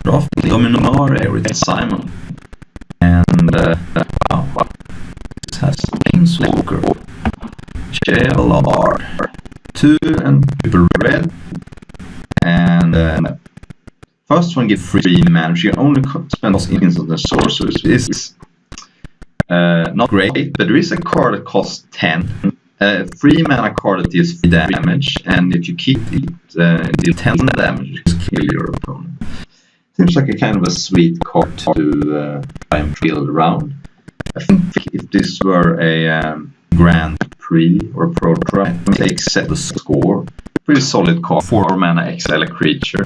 Draft Dominaria with Simon. And wow, this has Planeswalker, JLR, 2 and triple red. And first one get free mana. You can only spend instant and sorcerers. It's not great, but there is a card that costs 10. Free mana card that deals 3 damage, and if you keep it, deal 10 damage, you just kill your opponent. Seems like a kind of a sweet card to try and field around. I think if this were a Grand Prix or Pro Tri, take set the score. Pretty solid card. 4 mana, exile a creature,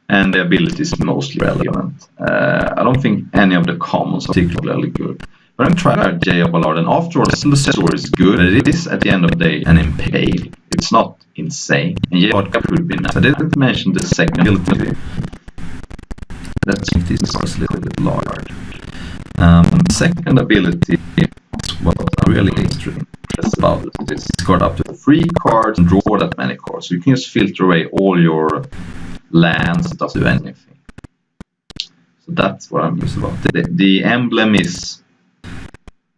and the ability is mostly relevant. I don't think any of the commons are particularly good. But I'm trying out Jaya Ballard, and afterwards the story is good. It is at the end of the day an impale. It's not insane. And Jaya Ballard could be nice. I didn't mention the second ability. Let's make this a little bit larger. Second ability is what I'm really interested about. It's got up to 3 cards and draw that many cards. So you can just filter away all your lands that doesn't do anything. So that's what I'm used about. The emblem is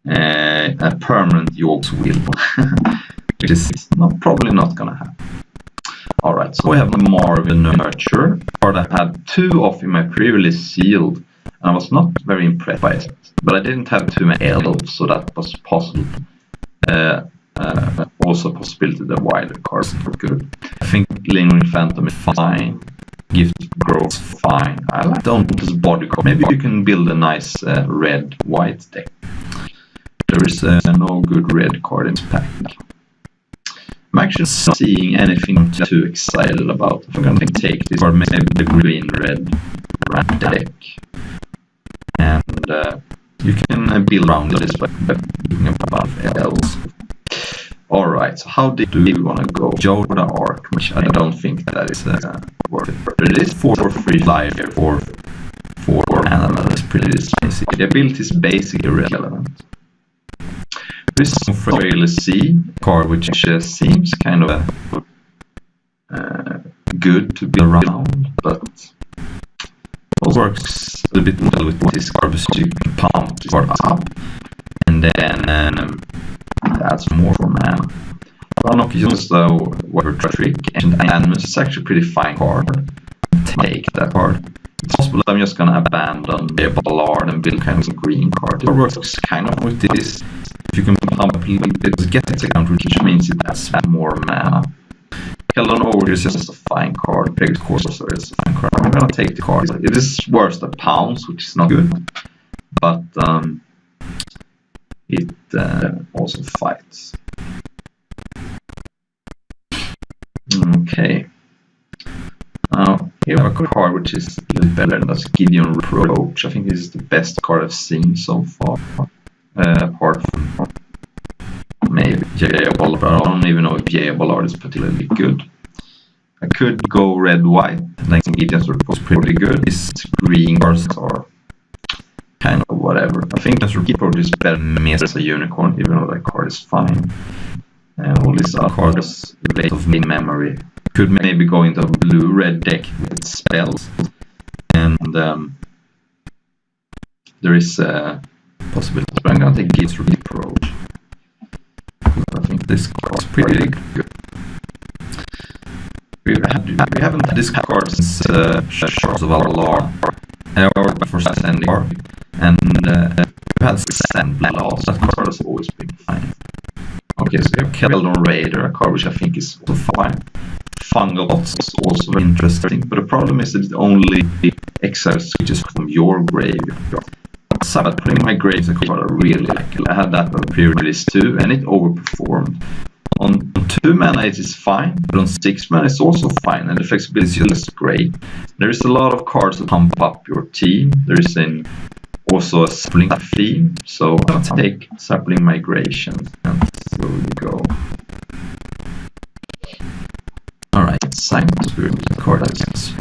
a permanent York's will, which is probably not gonna happen. Alright, so we have the Marvel Nurture, card I had 2 of in my pre-release sealed, and I was not very impressed by it. But I didn't have too many elves, so that was possible. Also a possibility that wider cards were good. I think Lingering Phantom is fine. Gift Growth fine. I like Dauntless Body card. Maybe you can build a nice red-white deck. There is no good red card in this pack. I'm actually not seeing anything too excited about. I'm going to take this, or maybe the green-red deck. And you can build around this by looking above else. Alright, so how do we want to go? Yoda Arc, which I don't think that is worth it. But it is 4 free flyer for 4 mana. That's pretty spicy. The ability is basically irrelevant. There is some Frail Sea card which seems kind of good to be around, but it works a bit well with this card because you can pump this card up and then adds more for mana. I'll not use the Weather Trick, Ancient Animus is actually a pretty fine card. Take that card. It's possible I'm just gonna abandon the Ballard and build kind of a green card. It works kind of with this. If you can pump up a little bit, it gets a counter, which means it adds more mana. Keldon Ogre is just a fine card. Peg Courser is a fine card. I'm gonna take the card. It is worse than pounds, which is not good, but it also fights. Okay. Now here we have a card which is a little better than that's Gideon Reproach. I think this is the best card I've seen so far. Apart from maybe Jaya Ballard. I don't even know if Jaya Ballard is particularly good. I could go red-white. I think Gideon's Reproach is pretty good. These green cards are kind of whatever. I think that Reproach is better than me as a unicorn, even though that card is fine. And all these other cards, a bit of memory. Could maybe go into a blue-red deck with spells. And there is a possibility. But I'm gonna take Gates Reproach. I think this card is pretty good. We haven't had this card since Shards of Alar, or before Sending Card. And we had Sand Blast. That card has always been fine. Okay, so we have Keldon Raider, a card which I think is also fine. Fungal Bots is also very interesting, but the problem is that it only exiles switches from your graveyard. So putting my graves a card I really like. I had that on pre-release too, and it overperformed. On 2 mana it is fine, but on 6 mana it's also fine, and the flexibility is just great. There is a lot of cards that pump up your team. There is also a sapling theme, so I'll take sapling migration, and so we go. Alright, Silent Spirit card is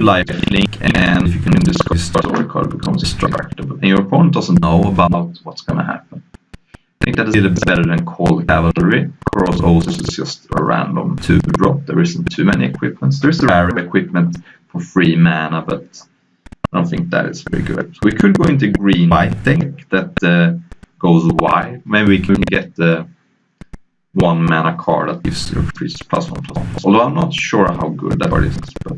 life link, and if you can discard story card, it becomes destructible, and your opponent doesn't know about what's gonna happen. I think that is a bit better than Call Cavalry. Crossbows is just a random 2-drop. There isn't too many equipments. There's the rare equipment for 3 mana, but I don't think that is very good. So we could go into green-white deck that goes wide. Maybe we can get the 1 mana card that gives you +1/+1. Although I'm not sure how good that card is. But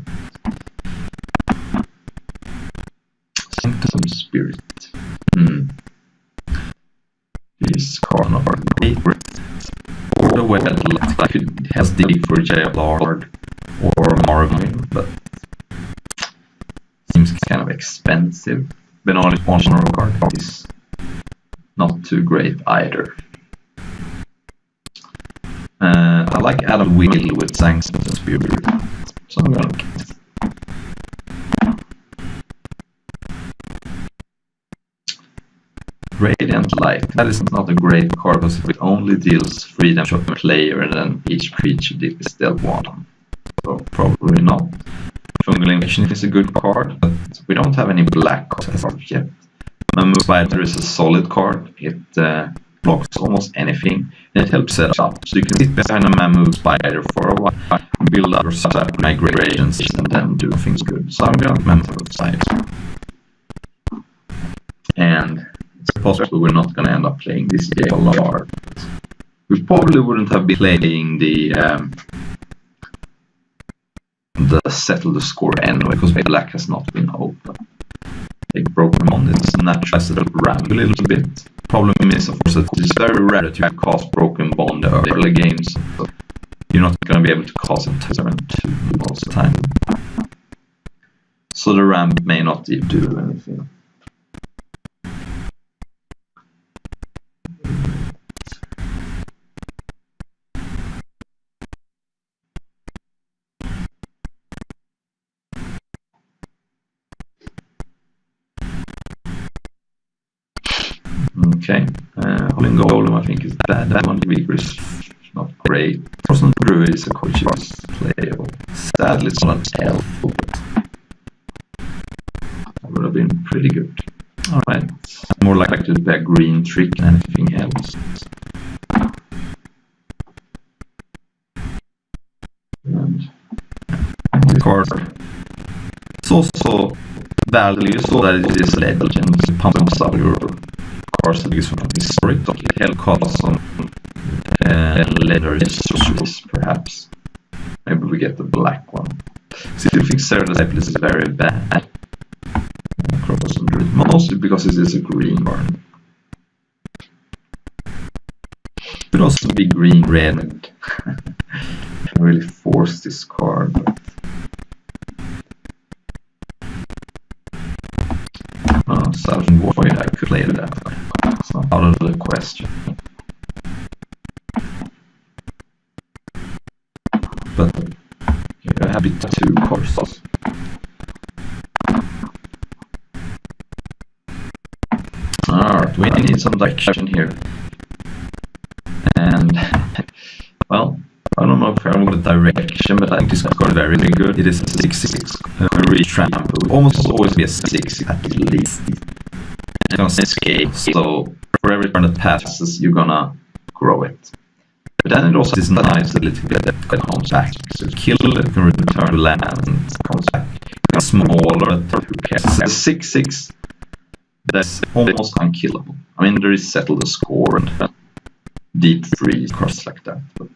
Sanctum Spirit. This card not great. For the well, I could have dig for Jailard or Marvin, but seems kind of expensive. But only one card is not too great either. I like Adam Will with Sanctum Spirit, so I'm gonna get it. Radiant Light. That is not a great card because it only deals 3 damage to the player and then each creature is dealt 1. So probably not. Fungal Infection is a good card, but we don't have any black cards yet. Mammoth Spider is a solid card. It blocks almost anything and it helps set up. So you can sit behind a Mammoth Spider for a while, build up your migrations and then do things good. So I'm going to Mammoth Spider. And it's possible we're not going to end up playing this JLR. We probably wouldn't have been playing the Settle the Score anyway, because black has not been open. Like Broken Bond is naturally set up ramp a little bit. Problem is, of course, that it's very rare that you can cast Broken Bond in early games. So you're not going to be able to cast it turn 2 most of the time. So the ramp may not do anything. Okay, Holding Golem I think is bad. That one Weaver is not great. Frozen Druid is a card which is playable. Sadly it's not an elf, but that would have been pretty good. Alright, more likely to be a green trick than anything else. And this card it's also value, so that it is legend. It pumps up your cards that use from historically hell costs on leather sorceries, perhaps. Maybe we get the black one. Still think Cerdas is very bad. Mostly because it is a green card. Could also be green red. Can really force this card. Southern Void, I could play that. It's not out of the question. But you're happy to 2 courses. Alright, we need some direction here. And, well, I don't know if I'm with direction, but I think this card is very, very good. It is a 6/6 reach trample. It will almost always be a 6 at least. It's gonna escape, so for every turn that passes, you're gonna grow it. But then it also is nice that it comes back. So kill it, can return to land, and it comes back. It's smaller, who cares? It's a 6/6 that's almost unkillable. I mean, there is Settle the Score and Deep Freeze, cards like that. But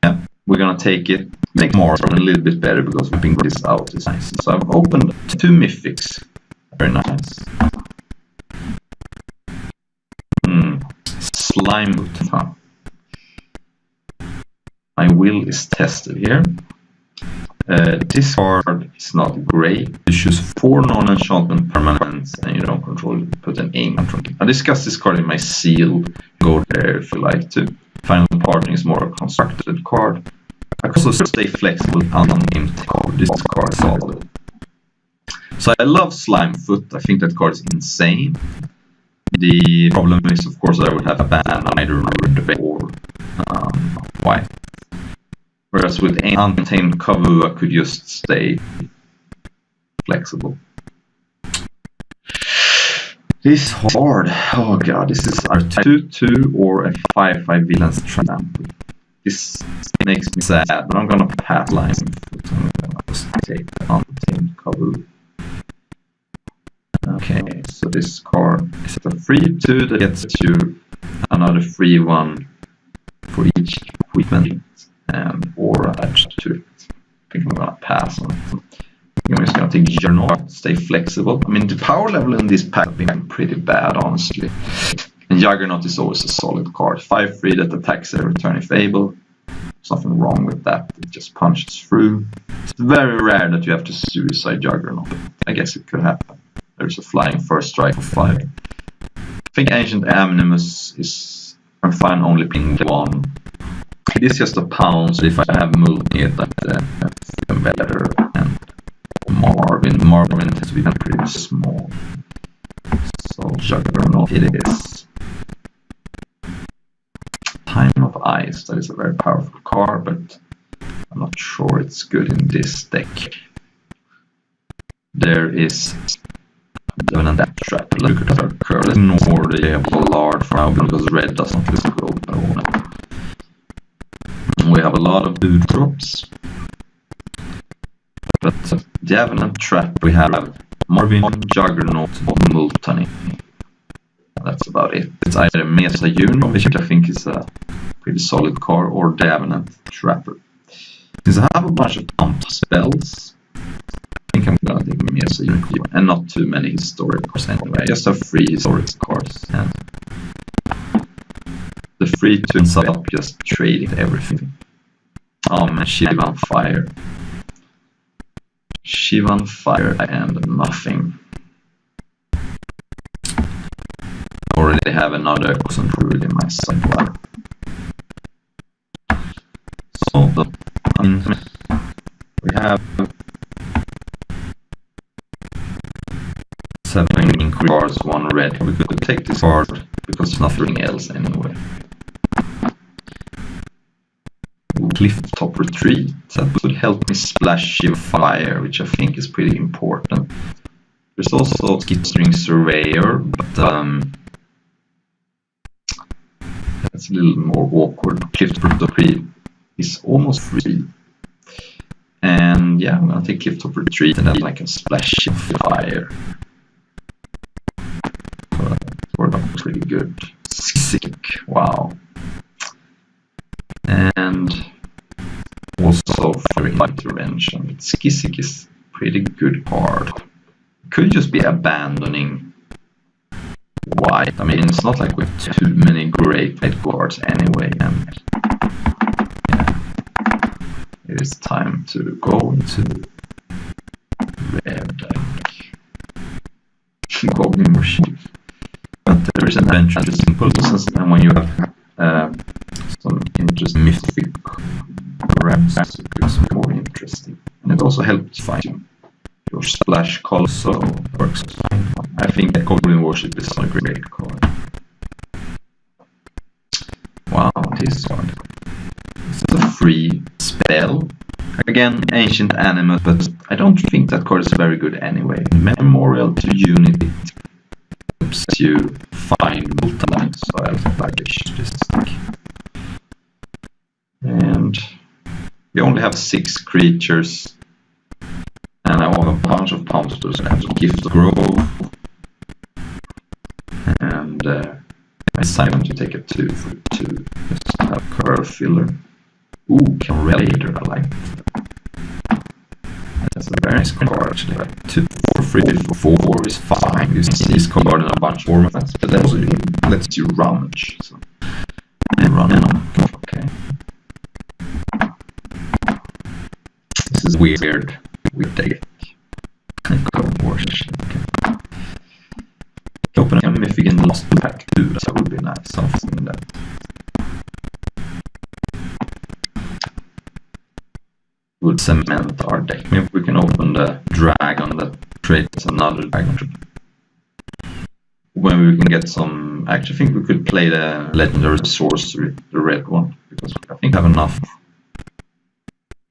yeah, we're gonna take it, make more a little bit better because we think this out is nice. So I've opened 2 mythics. Very nice. Slime Boot, huh? My will is tested here. This card is not great. You choose 4 non-enchantment permanents and you don't control it. Put an aim on it. I discussed this card in my seal. Go there if you like to. Final Parting is more a constructed card. I can also stay flexible on unnamed card. This card is solid. So I love Slimefoot. I think that card is insane. The problem is, of course, I would have a ban on either red or white. Whereas with Untamed Kavu, I could just stay flexible. This is hard. Oh god, this is a 2/2 or a 5/5 villain's trample. This makes me sad, but I'm gonna pass line. I'm gonna just take the untamed Kabu. Okay, so this card is a free 2 that gets you another free 1 for each equipment and aura attached to it. I think I'm gonna pass on it. I'm just gonna take Juggernaut, stay flexible. I mean, the power level in this pack has been pretty bad, honestly. And Juggernaut is always a solid card. 5/3 that attacks every turn if able. There's nothing wrong with that. It just punches through. It's very rare that you have to suicide Juggernaut, but I guess it could happen. There's a flying first strike for 5. I think Ancient Animus is... I'm fine only picking 1. It is just a pound, so if I have multi it, that's even better. And Marvin has been pretty small. So Juggernaut it is. Time of Ice, that is a very powerful card, but I'm not sure it's good in this deck. There is Dominaria Draft. Look at our curl. Ignore the Ballard for now because red doesn't look good at all. We have a lot of 2-drops. But Dominaria Draft we have Marvin, Juggernaut, or Multani. That's about it. It's either Mesa Uno, which I think is a pretty solid card, or Dominaria Trapper. Since I have a bunch of pump spells, I think I'm gonna take Mesa Uno, and not too many historic cards anyway. I just have 3 historic cards, and the 3 to inside up just trading everything. Oh man, Shivan Fire. Shivan Fire and nothing. I already have another Cosmic Druid in my sideboard. So, we have 7 green cards, 1 red. We could take this card because there's nothing else anyway. Clifftop Retreat, that would help me splash Shivan Fire, which I think is pretty important. There's also Skittering Surveyor, but that's a little more awkward. Clifftop Retreat is almost free. And yeah, I'm gonna take Clifftop Retreat and then I can splash Shivan Fire. Worked out pretty good. Sick, wow. And also for intervention, Skissik is pretty good card. Could just be abandoning white. I mean, it's not like we have too many great white cards anyway, and yeah, it is time to go into red. Goblin Worship. But there is an interesting pulses, and when you have some interesting mythic grabs, it becomes more interesting. And it also helps find your splash color, so it works fine. I think that Goblin Worship is a great card. Wow, this card. This is a free spell. Again, Ancient Animus, but I don't think that card is very good anyway. Memorial to Unity helps you find multi, so I don't like it. Just stick. And we only have 6 creatures. And I have a bunch of monsters. I have to Gift of Growth. And I decided to take a 2 for 2. Just have Curve Filler. Ooh, Raider, I like that. That's a very nice card actually. Like 2, 4, 3, 4 is fine. You see this card in a bunch of formats, but that also lets you rummage. So. And run in on. Okay. This is weird. Weird deck. Okay. Open a mythic in Lost Pack 2, that would be nice. Something that. Would cement our deck. Maybe we can open the dragon that creates another dragon. When we can get some. I actually think we could play the legendary sorcery, the red one, because I think I have enough.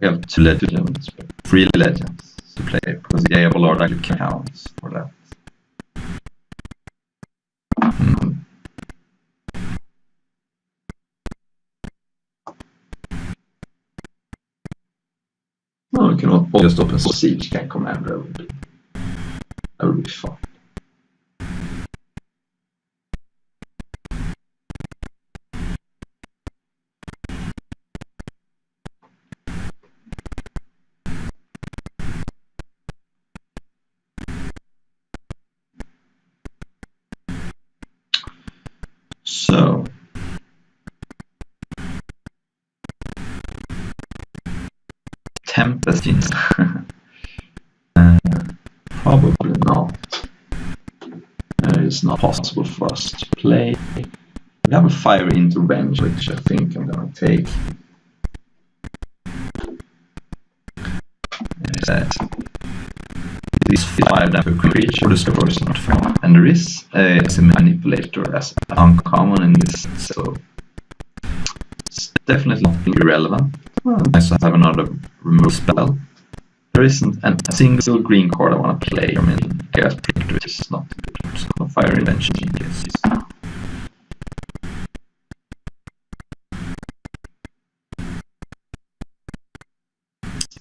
We have 2 legends, 3 legends to play, because the Ballard actually counts for that. Oh, we can just open Siege Gang Commander. That would be fun. So Tempest probably not. It's not possible for us to play. We have a Fire into range, which I think I'm gonna take. These 5 damage creature destroyers not found. And there is a manipulator as uncommon in this, so it's definitely not irrelevant. Well, nice to have another remove spell. There isn't a single green card I want to play. I mean, Gas Predictor is not good. So Fire Invention, yes. I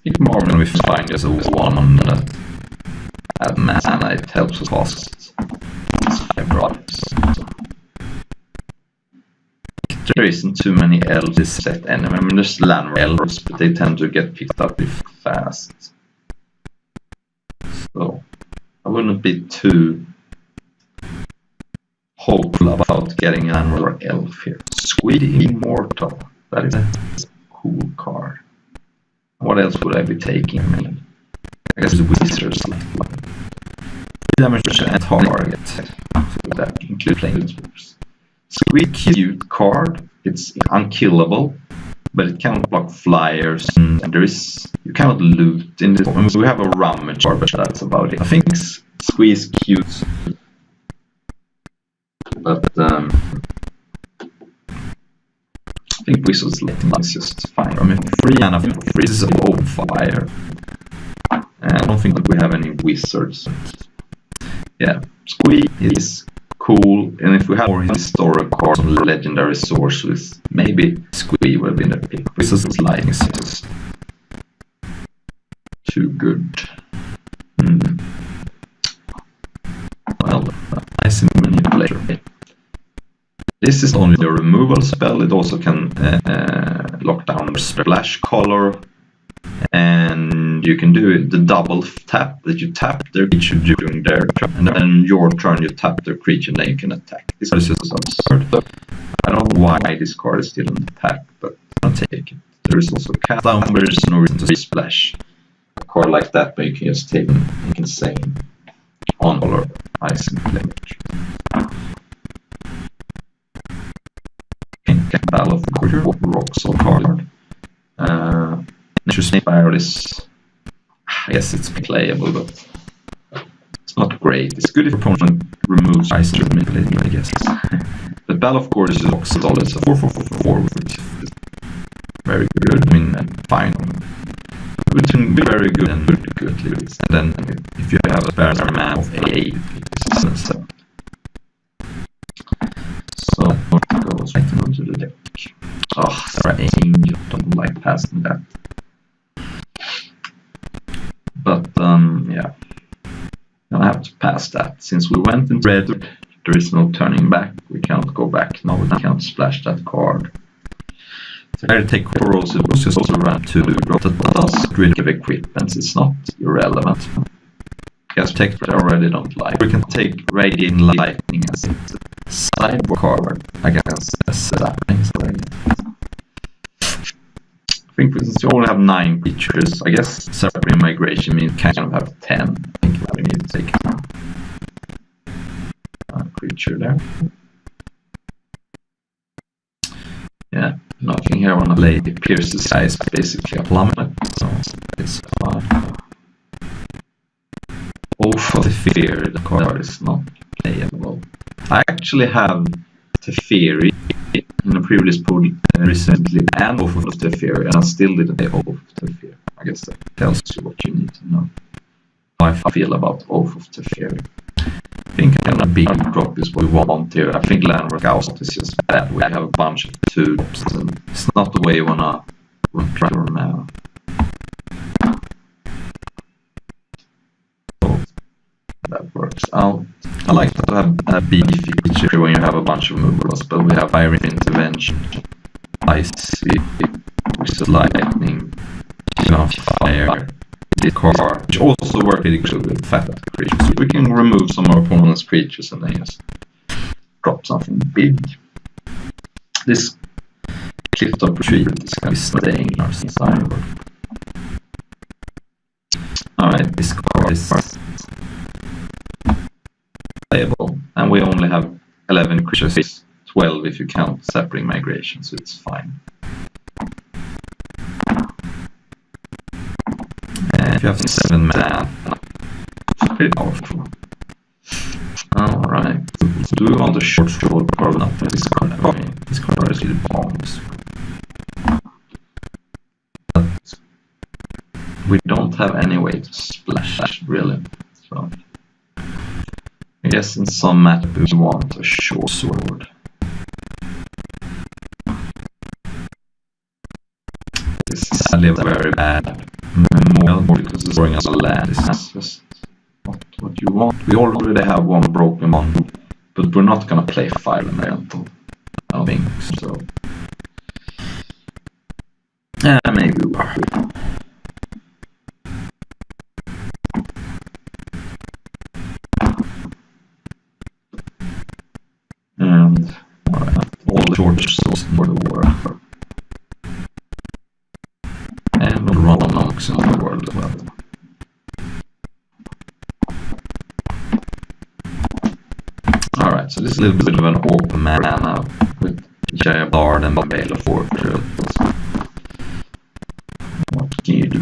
think more when we find as a 1 that at mana it helps us cost 5 drops. There isn't too many elves this set anyway. I mean, there's land elves, but they tend to get picked up fast. So I wouldn't be too hopeful about getting an another elf here. Squid Immortal. That is a cool card. What else would I be taking? I mean, I guess wizards like damage and target. So that includes planeswalkers. Squid cute card. It's unkillable, but it cannot block flyers, and you cannot loot in this. I mean, we have a rummage card, but that's about it. I think Squeeze cute, but I think Wizard's Lightning is just fine. I mean, 3 mana for 3 is an open fire. I don't think that we have any wizards. Yeah, Squeeze is cool, and if we have more historic cards on legendary sources, maybe Squee will be the pick. Wizard's Lightning is just too good. Well, nice manipulator. This is only the removal spell. It also can lock down the splash color, and you can do the double tap that you tap their creature during their turn, and then your turn you tap their creature and then you can attack. This is just absurd. I don't know why this card is still in the pack, but I'll take it. There is also cast down, but there's no reason to splash a card like that, but you can just take an insane on color icing damage. Battle of the Quarter, rocks or card. Nature Spiral is, I guess it's playable, but it's not great. It's good if your opponent removes ice to manipulate, I guess. The Battle of Quarter is solid. It's a 4/4/4/4, which is very good. I mean, fine. Between very good and really good. And then if you have a spare mana of 8, this is 7. So that goes right into the deck. Oh, sorry, Angel. Don't like passing that. But yeah, I'll have to pass that. Since we went in red, there is no turning back. We cannot go back now. We can't splash that card. So I take corrosive. It's just also run to drop that does really give equipment. It's not irrelevant. Gas Protector I already don't like. We can take Radiant Lightning as a sideboard card against a Zapping. I think since you only have 9 creatures, I guess separate migration means kind of have 10. I think we need to take a creature there. Yeah, nothing here on the blade. It pierces size basically a plummet, so it's fine. Oath of Teferi, the card is not playable. I actually have Teferi in a previous pool recently, and Oath of Teferi, and I still didn't play Oath of Teferi. I guess that tells you what you need to know. How I feel about Oath of Teferi. I think a big drop is what we want here. I think Landmark Out is just bad. We have a bunch of 2 drops, and it's not the way you wanna try to remember. that works out. I like to have a big feature when you have a bunch of movers, but we have fire intervention, icy, whistle lightning, fire, discard, which also work pretty good with fat creatures. So we can remove some of our opponent's creatures and then just drop something big. This cliff-top retreat is going to be staying in our sideboard. Alright, this card is playable, and we only have 11 creatures, 12 if you count Sapling Migration, so it's fine. And if you have 7 mana, it's pretty powerful. Alright, so do we want a short card? Not this card. Okay, this card is really bombs. But we don't have any way to splash, really. So I guess in some map we want a short sword. This is sadly very bad. More because it's throwing us a land. This is just not what you want. We already have one broken one, but we're not gonna play Fire Elemental, I don't think so. Maybe we are. And all the short souls for the world. And we'll run knocks in the world as well. Alright, so this is a little bit of an open mana with Giant Bard and Bale of Fortress. What can you do?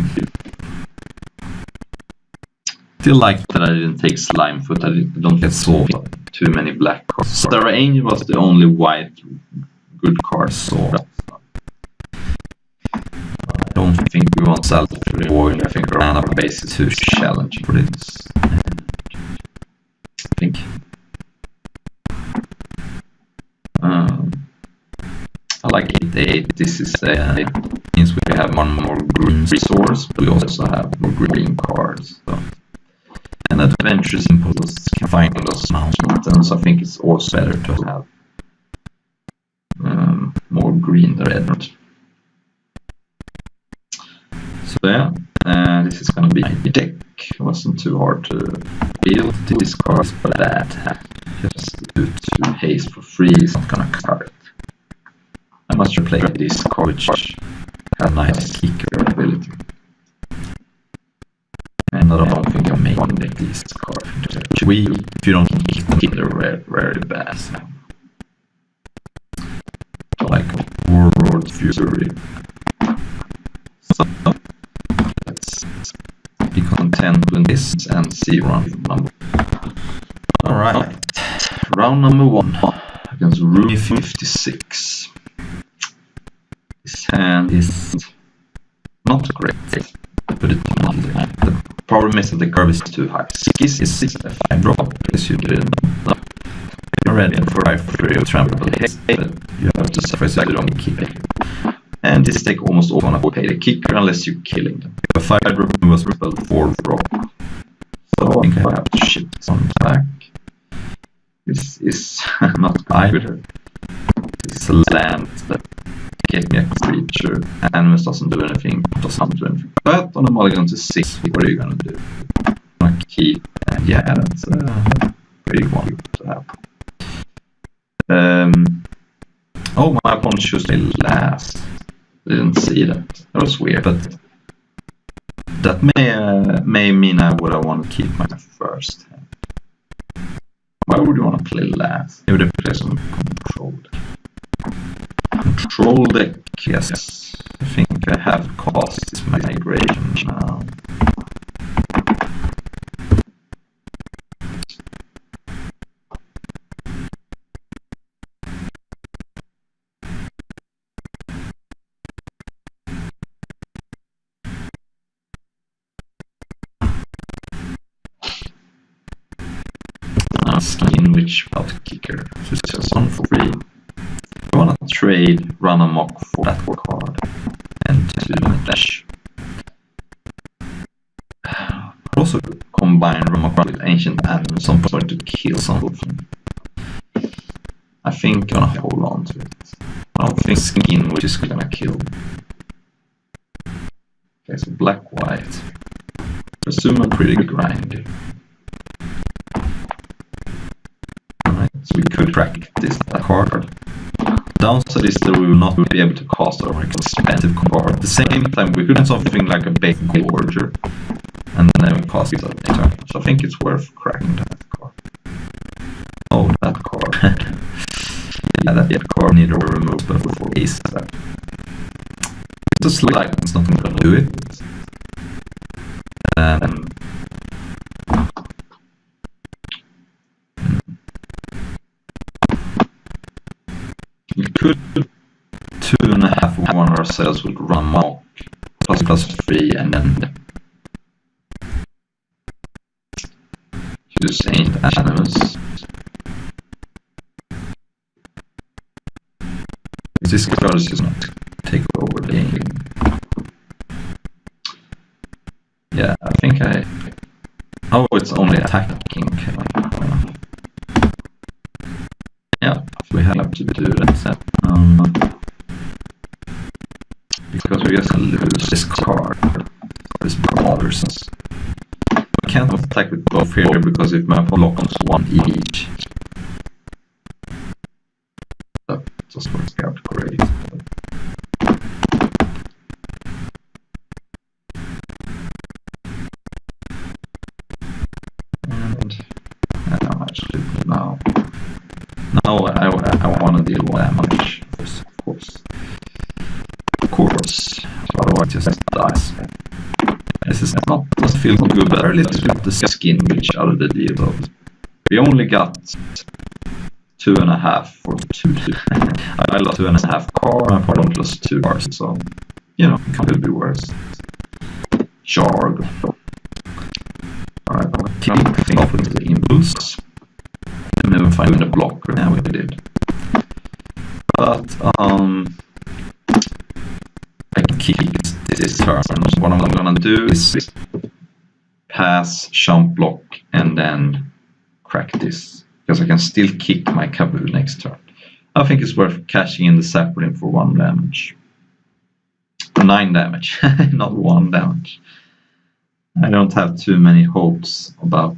Still like that I didn't take Slimefoot. I don't get so too many black cards. Star Angel was the only white good card, so I don't think we want Saltatory Void. I think our mana base is too challenging for this. I think I like 8/8. This is means we have one more green resource, but we also have more green cards. So. And adventures impulses can find those mountains. I think it's also better to have more green than red. So yeah, this is gonna be a deck. It wasn't too hard to build this card, but that just do 2 haste for free is not gonna cut it. I must replay this card, which has a nice kicker ability. And I don't think I'm making this card. If you don't hit them, they're very bad. Like Warlord Fury. So let's be content with this and see round number. Alright, round number 1 against Room 56. This hand is not great, but it's not the problem is that the curve is too high. Skis is a 5 drop, as you didn't know. You're ready for 5/3 trample haste, but you have to sacrifice your own kicker. And this deck almost all gonna pay the kicker unless you're killing them. The 5 drop was repelled 4 drop. So I think I have to ship some back. This is not good. This is a land that gave me a creature. Animus doesn't do anything, doesn't do anything. But on the mulligan to 6, what are you gonna do? I'm gonna keep, and yeah, that's a pretty one to have. Oh, my opponent chose me last. Didn't see that. That was weird, but that may mean I would have want to keep my first hand. Why would you want to play last? You would have played some control deck. Control deck, yes. I think I have cast migration now. Skin which without kicker, so it's just on for free. I wanna trade run amok for that card and to dash. Also combine Roma with Ancient Animals some point to kill something. I think I'm gonna hold on to it. I don't think Skin, which is gonna kill. Okay, so black-white. Presume I'm pretty grindy. Alright, so we could crack that card. Downside is that we will not be able to cast our expensive card. At the same time, we could have something like a big Gorger, and then we cast it at the turn. So I think it's worth cracking that card. Oh, that card. Yeah, that card needed to remove before ace. Just like it's not going to do it. We could 2.5 one ourselves with run mock +3 and then use Ancient Animals. This card is just not take over the game. Yeah, I think I. Oh, it's only attacking. Yeah, we have to do that. Because we're just gonna lose this card. This bothers us. I can't attack with both here because if my opponent blocks one each, that just works out great. And I'm actually now I want to deal damage, of course. Otherwise just dies. This is not doesn't feel good, but early to get the Skin which out of the deal though. We only got 2.5 for 2. I lost 2.5 car and problem plus 2 cars, so you know it could be worse. Jarg. Alright, I'll kick things off with the impulse. And then find the blocker. Now we did. But I can kick this turn. What I'm gonna do is pass, jump block, and then crack this. Because I can still kick my Kaboo next turn. I think it's worth cashing in the Sapling for 1 damage. 9 damage, not 1 damage. I don't have too many hopes about.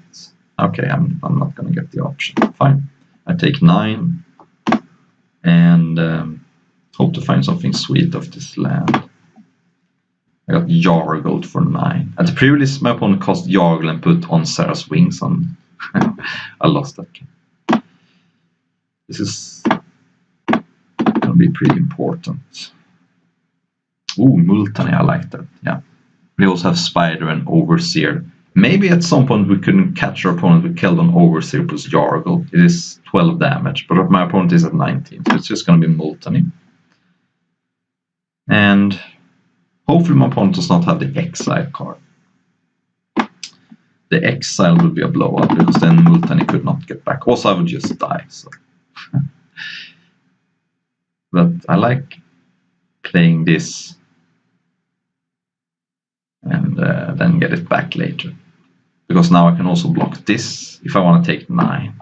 Okay, I'm not gonna get the option. Fine. I take 9 and hope to find something sweet of this land. I got Yargled for 9. At the previous, my opponent cast Yargle and put on Sarah's wings on. I lost that game. This is gonna be pretty important. Ooh, Multani, I like that. Yeah. We also have Spider and Overseer. Maybe at some point we couldn't catch our opponent with Keldon Overseer plus Yargle. It is 12 damage, but my opponent is at 19, so it's just going to be Multani. And hopefully my opponent does not have the Exile card. The Exile would be a blowout, because then Multani could not get back. Also, I would just die. So. But I like playing this and then get it back later. Because now I can also block this if I want to take 9.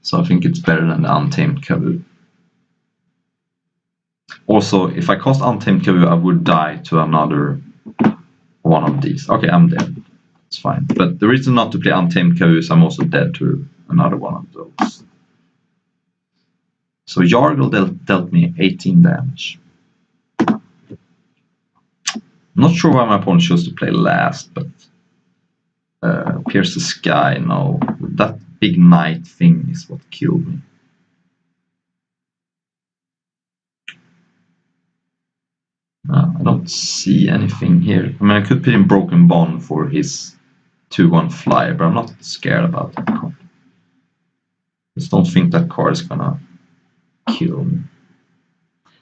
So I think it's better than the Untamed Kaboo. Also, if I cast Untamed Kaboo, I would die to another one of these. Okay, I'm dead. It's fine. But the reason not to play Untamed Kaboo is I'm also dead to another one of those. So Yargle dealt me 18 damage. I'm not sure why my opponent chose to play last, but Pierce the Sky, no. That big knight thing is what killed me. I don't see anything here. I mean, I could put in Broken Bond for his 2-1 flyer, but I'm not scared about that card. I just don't think that card is gonna kill me.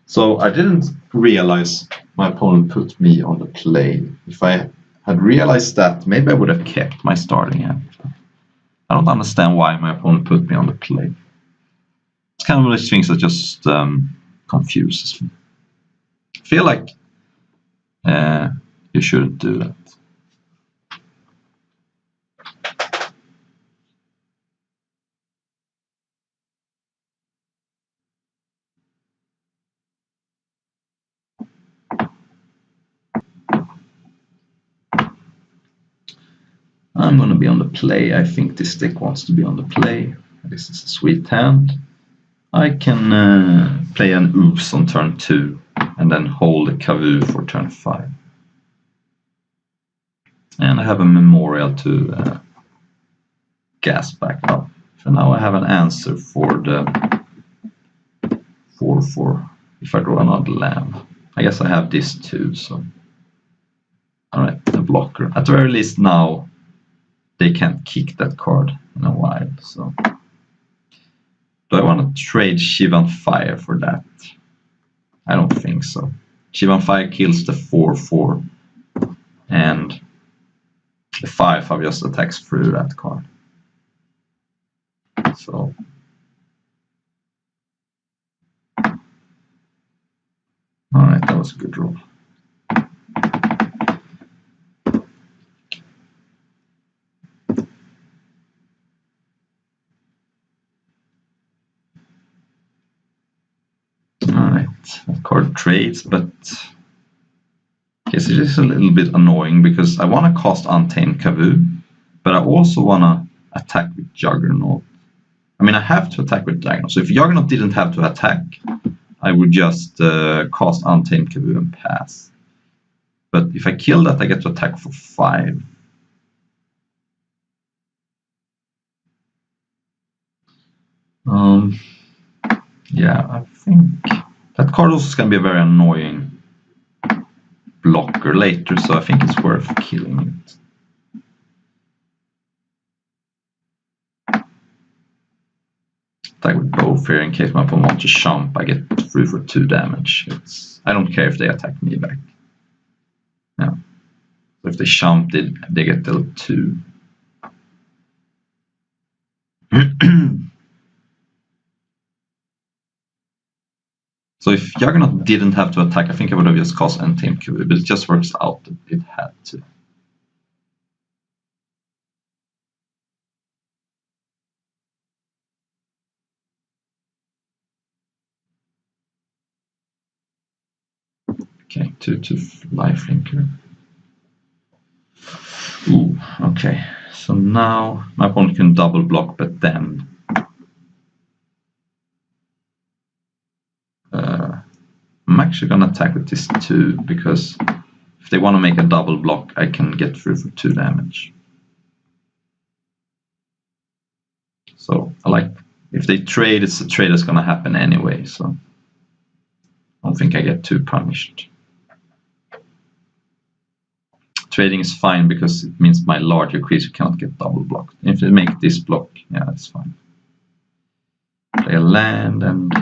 So I didn't realize my opponent put me on the play. If I had realized that, maybe I would have kept my starting hand. I don't understand why my opponent put me on the play. It's kind of one of those things that just confuses me. I feel like you You shouldn't do that. I'm going to be on the play. I think this deck wants to be on the play. This is a sweet hand. I can play an Oops on turn 2 and then hold a Kavu for turn 5. And I have a Memorial to gas back up. So now I have an answer for the 4/4 if I draw another land. I guess I have this too, so. Alright, the blocker. At the very least now they can't kick that card in a while, so. Do I want to trade Shivan Fire for that? I don't think so. Shivan Fire kills the 4/4 and the 5/5 just attacks through that card. So alright, that was a good roll. That card trades, but I guess it is a little bit annoying because I want to cast Untamed Kavu, but I also want to attack with Juggernaut. I mean, I have to attack with Juggernaut, so if Juggernaut didn't have to attack, I would just cast Untamed Kavu and pass. But if I kill that, I get to attack for 5. Yeah, I think that card also is going to be a very annoying blocker later, so I think it's worth killing it. Attack with both here in case my opponent wants to jump. I get through for 2 damage. I don't care if they attack me back. Yeah. So if they jump, they get dealt 2. So if Juggernaut didn't have to attack, I think I would have just cast Untamed Kavu, but it just works out that it had to. Okay, 2/2 lifelinker. Ooh, okay. So now my opponent can double block, but then I'm actually gonna attack with this 2 because if they want to make a double block, I can get through for 2 damage. So I like if they trade, it's a trade that's gonna happen anyway. So I don't think I get too punished. Trading is fine because it means my larger creature cannot get double blocked. If they make this block, yeah, that's fine. Play a land and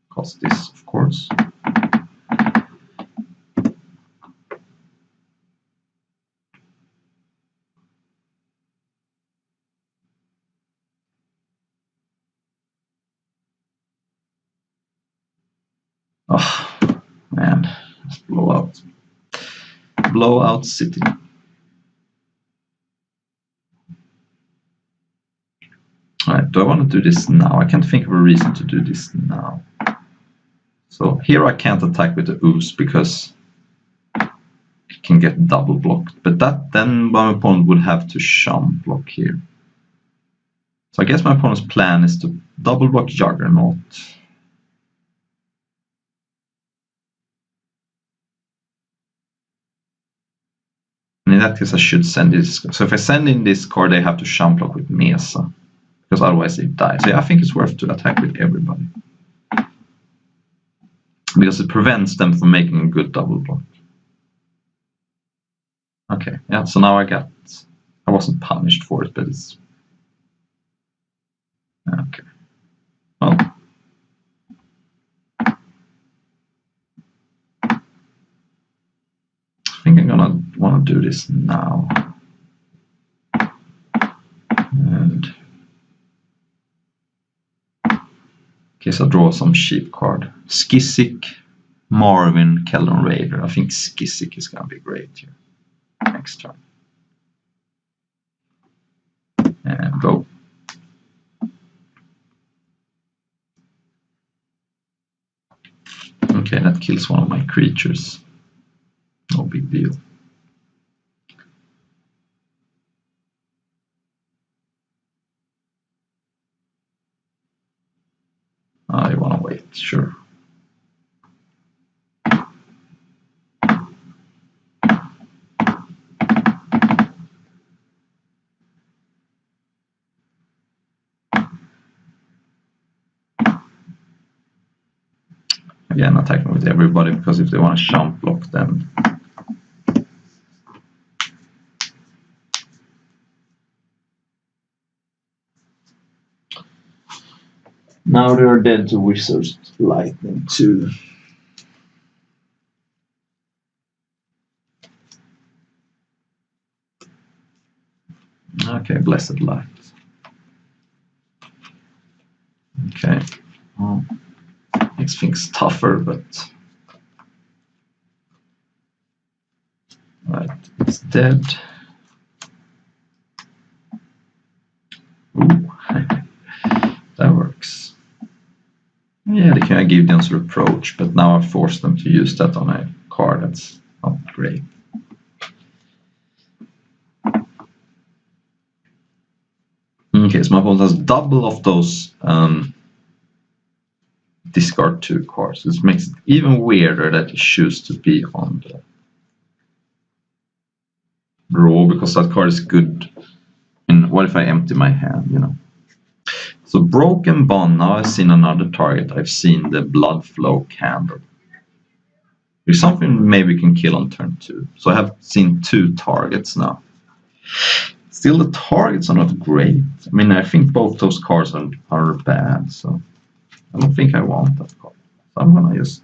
cost this, of course. Oh, man, let's blow out. Blowout City. Alright, do I want to do this now? I can't think of a reason to do this now. So here I can't attack with the Ooze because it can get double blocked. But then my opponent would have to jump block here. So I guess my opponent's plan is to double block Juggernaut. And in that case I should send this. So if I send in this card, they have to jump block with Mesa. Because otherwise they die. So yeah, I think it's worth to attack with everybody. Because it prevents them from making a good double block. Okay, yeah, so now I wasn't punished for it, but it's... Okay. Well. I think I'm gonna want to do this now. And... in case I draw some cheap card. Skisic. Marvin, Keldon Raider. I think Skisic is going to be great here next turn. And go. Okay, that kills one of my creatures. No big deal. I want to wait, sure. Again, attacking with everybody, because if they want to jump block, then now they are dead to Wizard's Lightning too. Okay, Blessed Light. Okay. Well, makes things tougher, but right, it's dead. Ooh, that works. Yeah, they can give them some approach, but now I forced them to use that on a card that's not great. Okay, so my opponent has double of those discard 2 cards. This makes it even weirder that you choose to be on the draw, because that card is good. And what if I empty my hand, you know? So Broken Bond, now I've seen another target. I've seen the Blood Flow Candle. There's something maybe we can kill on turn 2. So I have seen 2 targets now. Still, the targets are not great. I mean, I think both those cards are bad, so I don't think I want that card. So I'm gonna just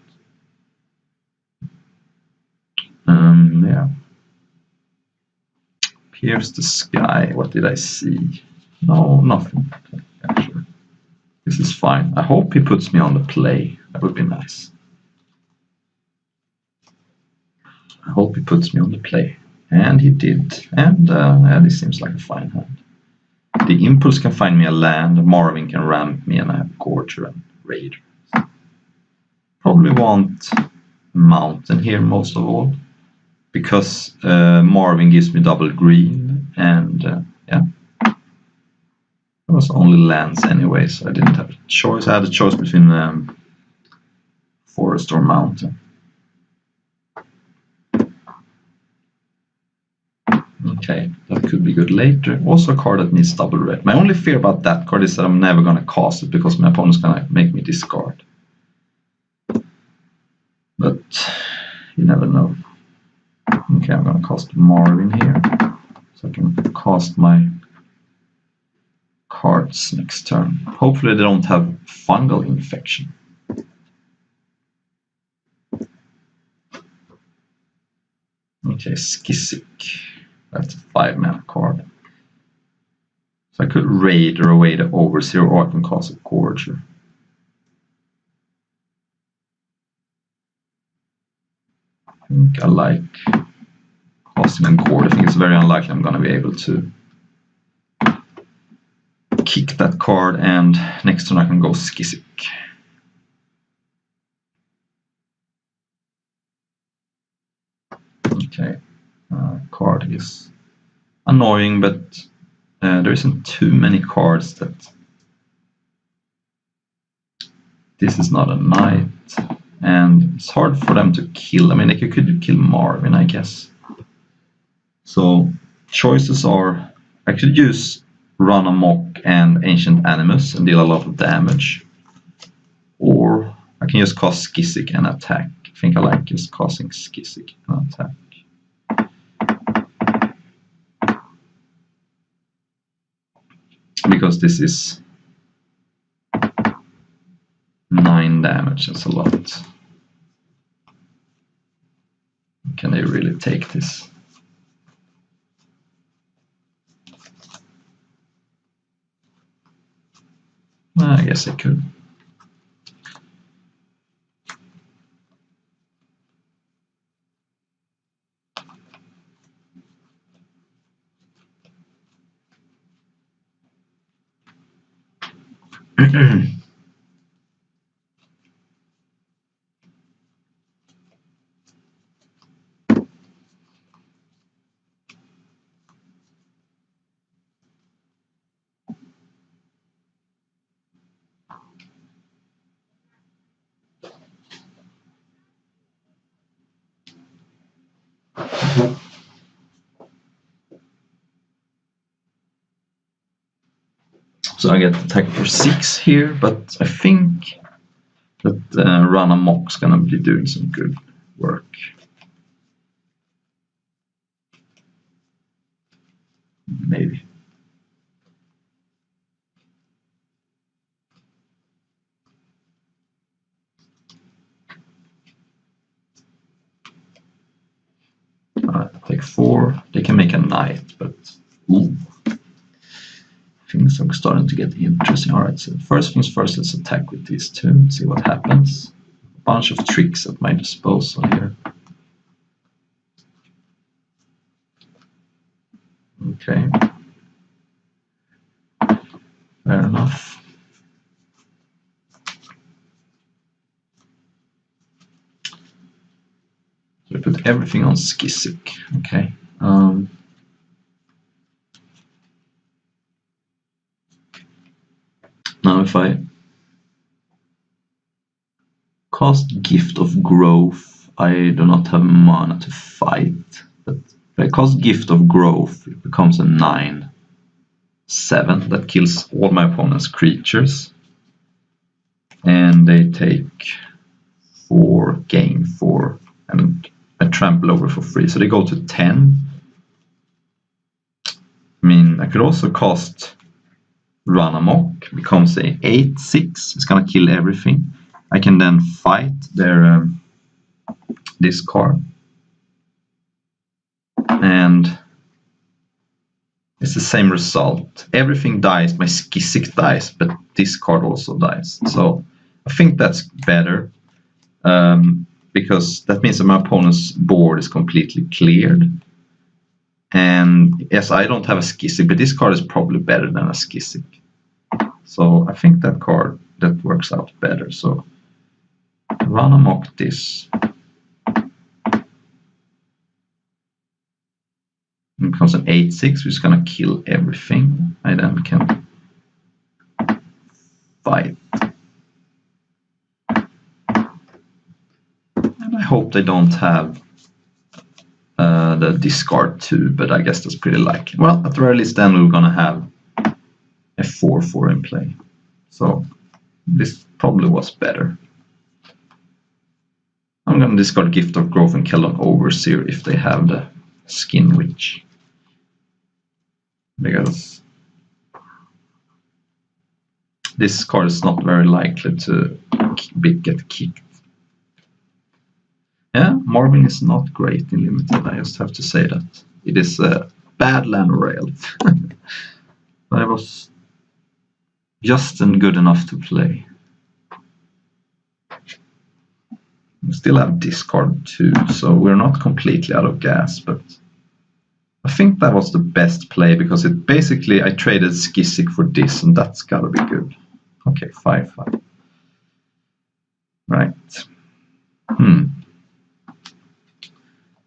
yeah. Pierce the Sky. What did I see? No, nothing. Actually, this is fine. I hope he puts me on the play. That would be nice. I hope he puts me on the play. And he did. And yeah, this seems like a fine hand. The Impulse can find me a land. Marvin can ramp me, and I have Gorger and Raider. Probably want Mountain here most of all, because Marvin gives me double green, and yeah, it was only lands anyway, so I didn't have a choice. I had a choice between Forest or Mountain. Okay, that could be good later. Also a card that needs double red. My only fear about that card is that I'm never going to cast it, because my opponent's going to make me discard. But you never know. Okay, I'm going to cast Marvin here, so I can cast my cards next turn. Hopefully they don't have fungal infection. Okay, Skisic. That's a 5-mana card. So I could Raider away the Overseer, or I can cast a Gorger. I think I like casting a Gorger. I think it's very unlikely I'm going to be able to kick that card, and next turn I can go Skisic. Okay, card is annoying, but there isn't too many cards that... This is not a knight, and it's hard for them to kill. I mean, they could kill Marvin, I guess. So choices are, I could use Run Amok and Ancient Animus and deal a lot of damage, or I can just cast Skisic and attack. I think I like just casting Skisic and attack. Because this is 9 damage, that's a lot. Can they really take this? I guess I could. So I get attack for 6 here, but I think that Run Amok's gonna be doing some good work. Maybe. Take 4. They can make a knight, but ooh. Things are starting to get interesting. Alright, so first things first, let's attack with these two and see what happens. A bunch of tricks at my disposal here. Okay. Fair enough. So we put everything on Skisic. Okay. Now if I cast Gift of Growth, I do not have mana to fight. But if I cast Gift of Growth, it becomes a 9/7 that kills all my opponent's creatures. And they take 4, gain 4, and I trample over for free. So they go to 10. I mean, I could also cast Run Amok, becomes a 8/6. It's gonna kill everything. I can then fight their discard. And it's the same result. Everything dies, my Skisic dies, but this card also dies. So I think that's better. Because that means that my opponent's board is completely cleared. And yes, I don't have a Skisic, but this card is probably better than a Skisic. So I think that card, that works out better. So Run Amok this. It becomes an 8/6, which is gonna kill everything. I then can fight. And I hope they don't have the discard too, but I guess that's pretty likely. Well, at the very least then we're gonna have a 4/4 in play. So this probably was better. I'm gonna discard Gift of Growth and kill an Overseer if they have the Skin Witch. Because this card is not very likely to get kicked. Yeah, Marvin is not great in Limited, I just have to say that. It is a bad land rail. I was just good enough to play. We still have discard too, so we're not completely out of gas, but I think that was the best play because it basically, I traded Skisic for this and that's gotta be good. Okay, 5/5. Right.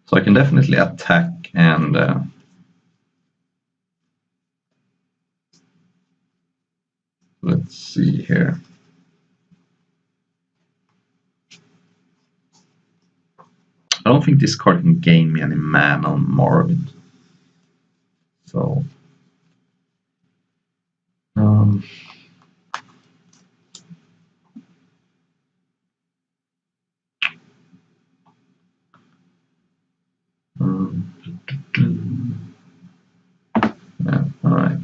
So I can definitely attack and let's see here. I don't think this card can gain me any mana on Marvin. So yeah, all right.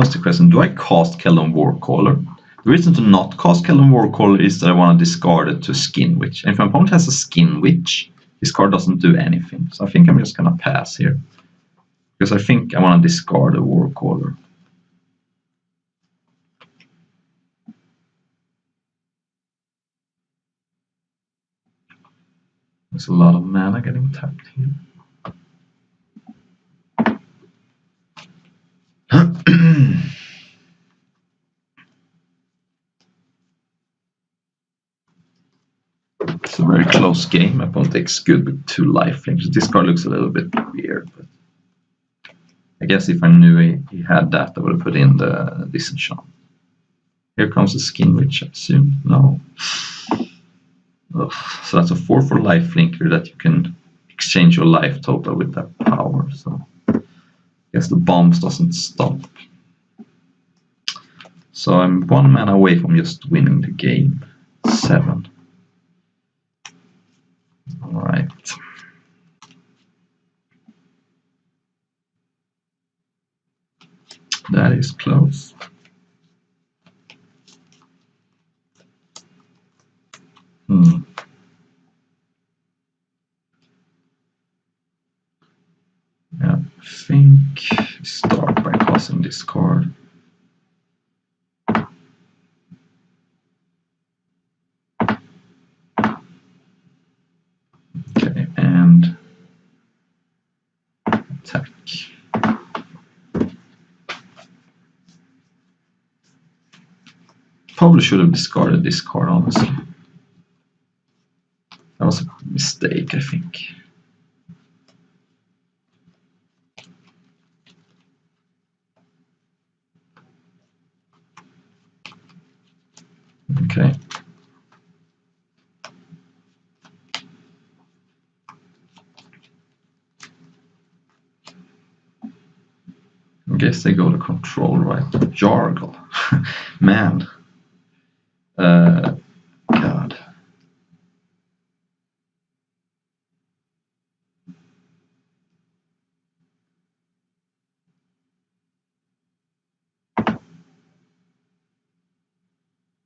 was the question, do I cast Keldon Warcaller? The reason to not cast Keldon Warcaller is that I want to discard it to Skin Witch. And if my opponent has a Skin Witch, this card doesn't do anything. So I think I'm just going to pass here. Because I think I want to discard a Warcaller. There's a lot of mana getting tapped here. It's a very close game. My opponent takes good with 2 lifelinks. This card looks a little bit weird, but I guess if I knew he had that, I would have put in the disenchant. Here comes the Skin Witch, I assume. No. Ugh. So that's a 4/4 lifelinker that you can exchange your life total with that power. So I guess the bombs doesn't stop. So I'm 1 mana away from just winning the game. 7. Alright. That is close. Yeah, I think start by casting this card. Okay, and attack. Probably should have discarded this card, honestly. That was a mistake, I think. Okay. I guess they go to control, right? Jargle. Man. God.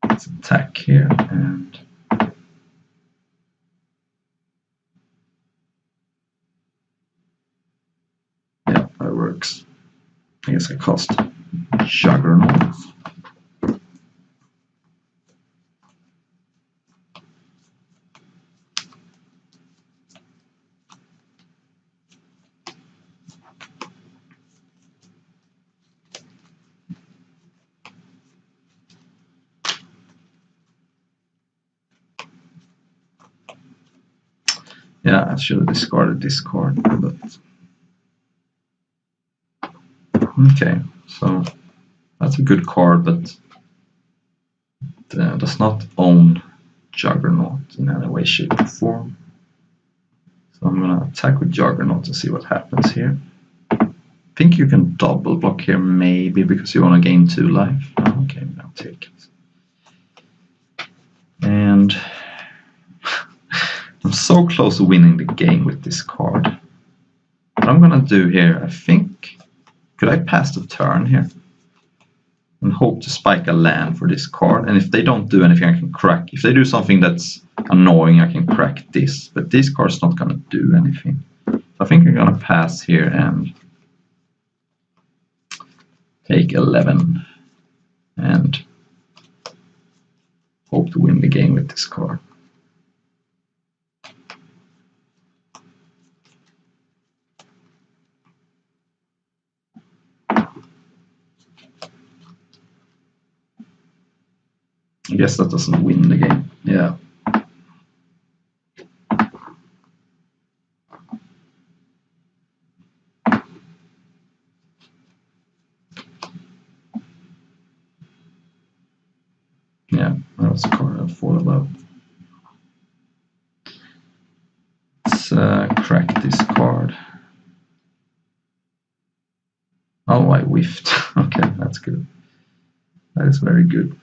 Let's attack here and yeah, that works. I guess I cost Juggernaut. Yeah, I should have discarded this card, but okay, so that's a good card, but it does not own Juggernaut in any way, shape, or form. So I'm gonna attack with Juggernaut and see what happens here. I think you can double block here, maybe because you want to gain 2 life. Okay, now take it. And I'm so close to winning the game with this card. What I'm gonna do here, I think, could I pass the turn here? And hope to spike a land for this card. And if they don't do anything, I can crack. If they do something that's annoying, I can crack this. But this card's not gonna do anything. So I think I'm gonna pass here and take 11. And hope to win the game with this card. I guess that doesn't win the game. Yeah. Yeah, that was a card I thought about. Let's crack this card. Oh, I whiffed. Okay, that's good. That is very good.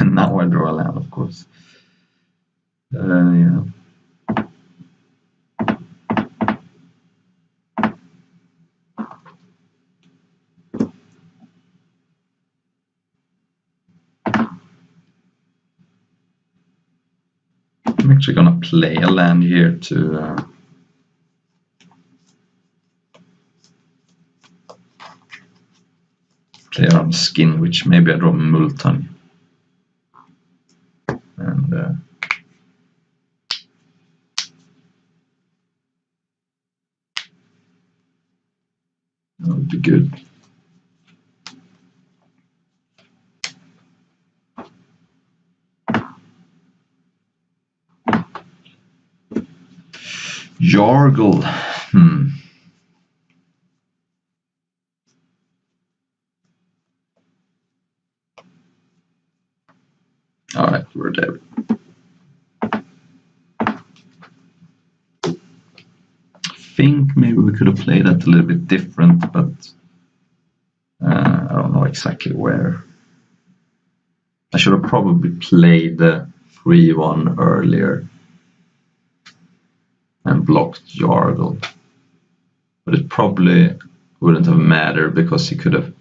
Now I draw a land, of course. Yeah. I'm actually gonna play a land here to play on skin, which maybe I draw Multan. And that would be good. Jargle. Alright, we're there. I think maybe we could have played that a little bit different, but I don't know exactly where. I should have probably played the 3-1 earlier and blocked Jargle. But it probably wouldn't have mattered because he could have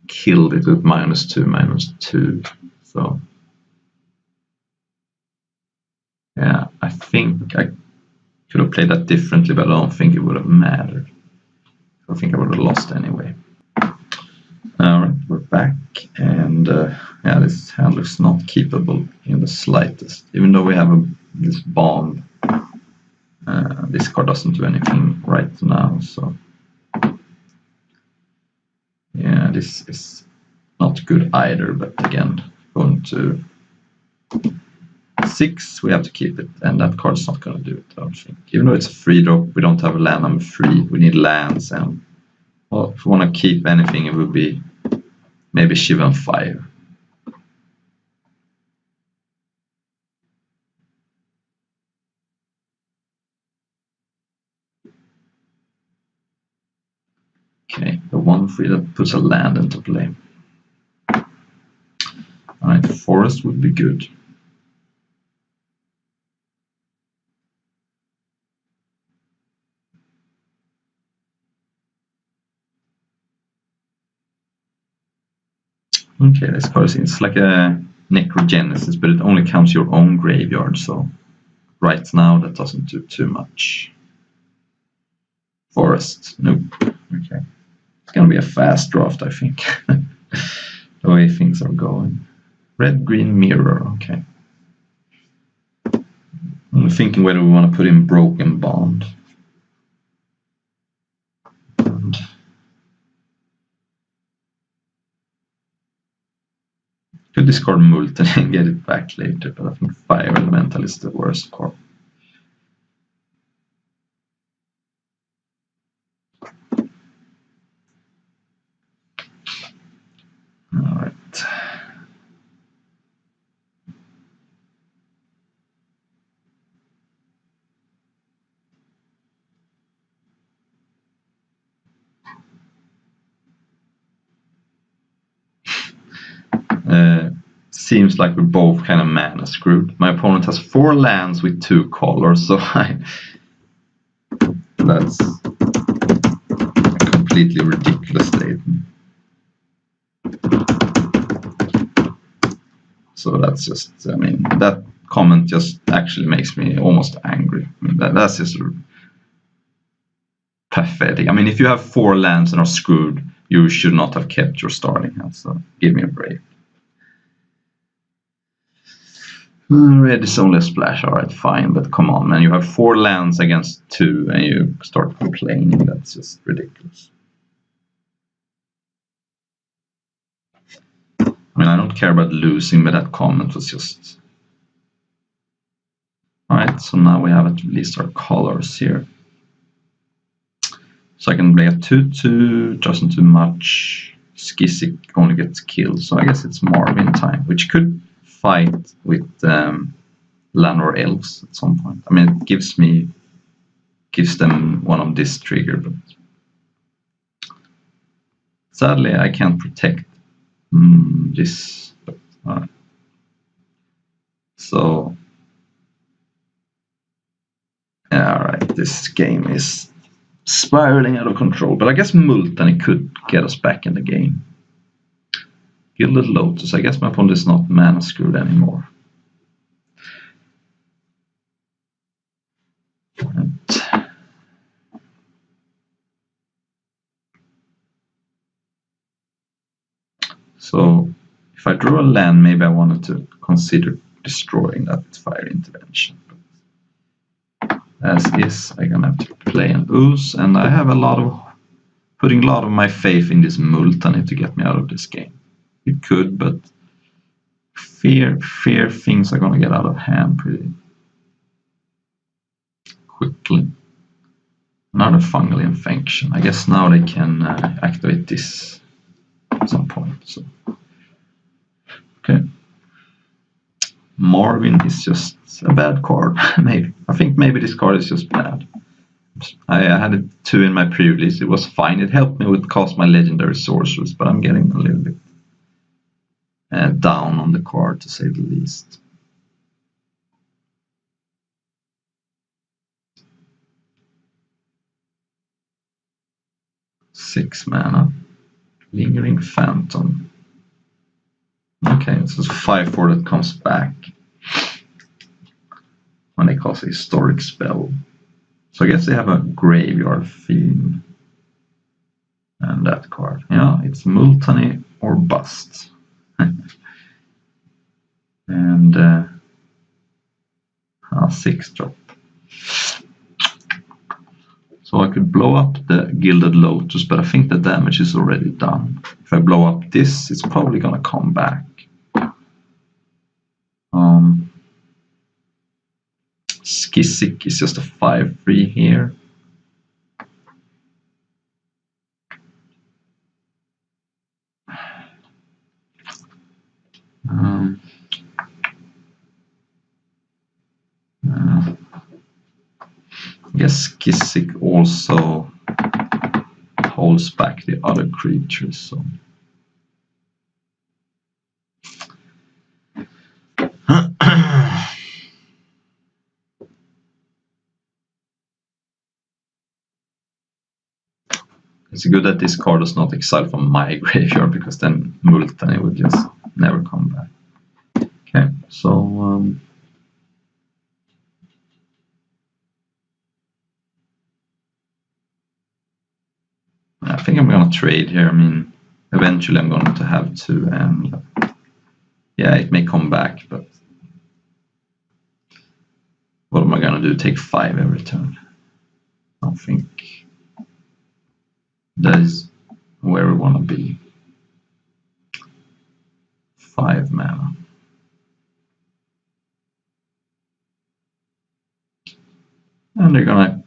killed it with -2/-2. So yeah, I think I could have played that differently, but I don't think it would have mattered. I think I would have lost anyway. Alright, we're back, and yeah, this hand looks not keepable in the slightest. Even though we have this bomb, this card doesn't do anything right now, so yeah, this is not good either, but again, going to 6, we have to keep it, and that card's not going to do it, I don't think. Even though it's a free drop, we don't have a land number 3, we need lands, and well, if we want to keep anything, it would be maybe Shivan 5. Okay, the 1/3 that puts a land into play. Alright, forest would be good. Okay, this card seems like a Necrogenesis, but it only counts your own graveyard, so right now that doesn't do too much. Forest, nope. Okay, it's gonna be a fast draft, I think. The way things are going. Red-green mirror, okay. I'm thinking whether we want to put in Broken Bond. And could discard Multan and get it back later, but I think Fire Elemental is the worst card. Alright. Seems like we're both kind of mana screwed. My opponent has 4 lands with 2 colors, so that's a completely ridiculous statement. So that's just, I mean, that comment just actually makes me almost angry. I mean, that's just pathetic. I mean, if you have 4 lands and are screwed, you should not have kept your starting hand, so give me a break. Red is only a splash, alright, fine, but come on, man, you have 4 lands against 2 and you start complaining, that's just ridiculous. I mean, I don't care about losing, but that comment was just... Alright, so now we have at least our colors here. So I can play a 2/2, doesn't do much. Skisic only gets killed, so I guess it's Marvin time, which could fight with Lanor Elves at some point. I mean, it gives them one of this trigger, but sadly I can't protect this. But, so yeah, alright, this game is spiraling out of control, but I guess Multan could get us back in the game. Gilded Lotus, I guess my opponent is not mana screwed anymore. So if I draw a land, maybe I wanted to consider destroying that with Fire Intervention. But as is, I'm gonna have to play an ooze, and I have putting a lot of my faith in this Multani to get me out of this game. It could, but fear things are gonna get out of hand pretty quickly. Another fungal infection. I guess now they can activate this at some point. So, okay. Marvin is just a bad card. Maybe I think maybe this card is just bad. I had it 2 in my pre-release. It was fine. It helped me with cast my legendary sorcerers, but I'm getting a little bit down on the card, to say the least. Six mana. Lingering Phantom. Okay, this is 5/4 that comes back when they cast a historic spell. So I guess they have a graveyard theme. And that card. Yeah, it's Multani or Bust. And 6-drop. So I could blow up the Gilded Lotus, but I think the damage is already done. If I blow up this, it's probably gonna come back. Skisic is just a 5/3 here. I guess Skisic also holds back the other creatures, so it's good that this card is not exiled from my graveyard, because then Multani would just never come back. Okay, so I think I'm gonna trade here. I mean, eventually I'm going to have to, and yeah, it may come back, but what am I gonna do? Take 5 every turn? I don't think that is where we want to be. 5 mana. And they're gonna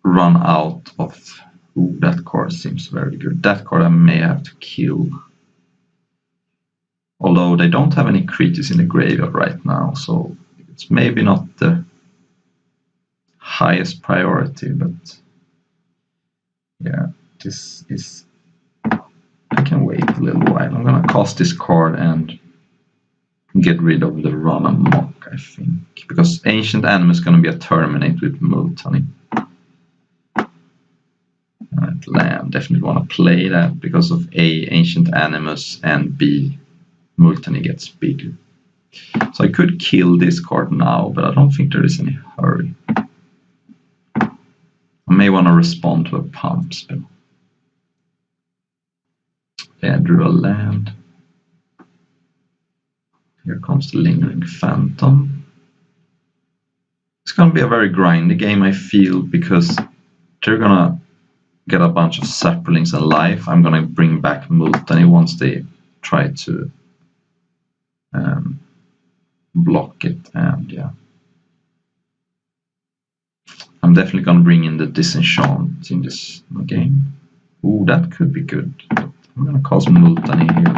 run out of... Ooh, that card seems very good. That card I may have to kill. Although they don't have any creatures in the graveyard right now, so it's maybe not the highest priority, but yeah, this is... I can wait a little while. I'm gonna cast this card and get rid of the Run Amok, I think. Because Ancient Animus is gonna be a Terminate with Multani. Land, definitely want to play that because of A, Ancient Animus, and B, Multani gets bigger. So I could kill this card now, but I don't think there is any hurry. I may want to respond to a pump spell. Yeah, drew a land. Here comes the Lingering Phantom. It's going to be a very grindy game, I feel, because they're going to get a bunch of saplings and life. I'm going to bring back Multani once they try to block it, and yeah. I'm definitely going to bring in the Disenchant in this game. Ooh, that could be good. But I'm going to cast Multani here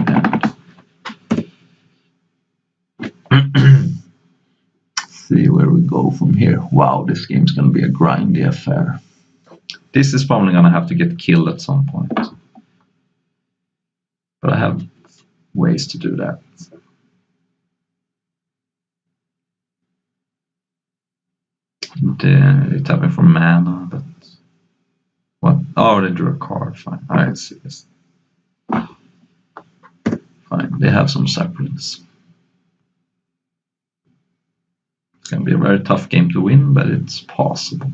and see where we go from here. Wow, this game's going to be a grindy affair. This is probably going to have to get killed at some point. But I have ways to do that. They're tapping for mana, but... What? Oh, they drew a card. Fine. Alright, see this. Fine, they have some saplings. It's going to be a very tough game to win, but it's possible.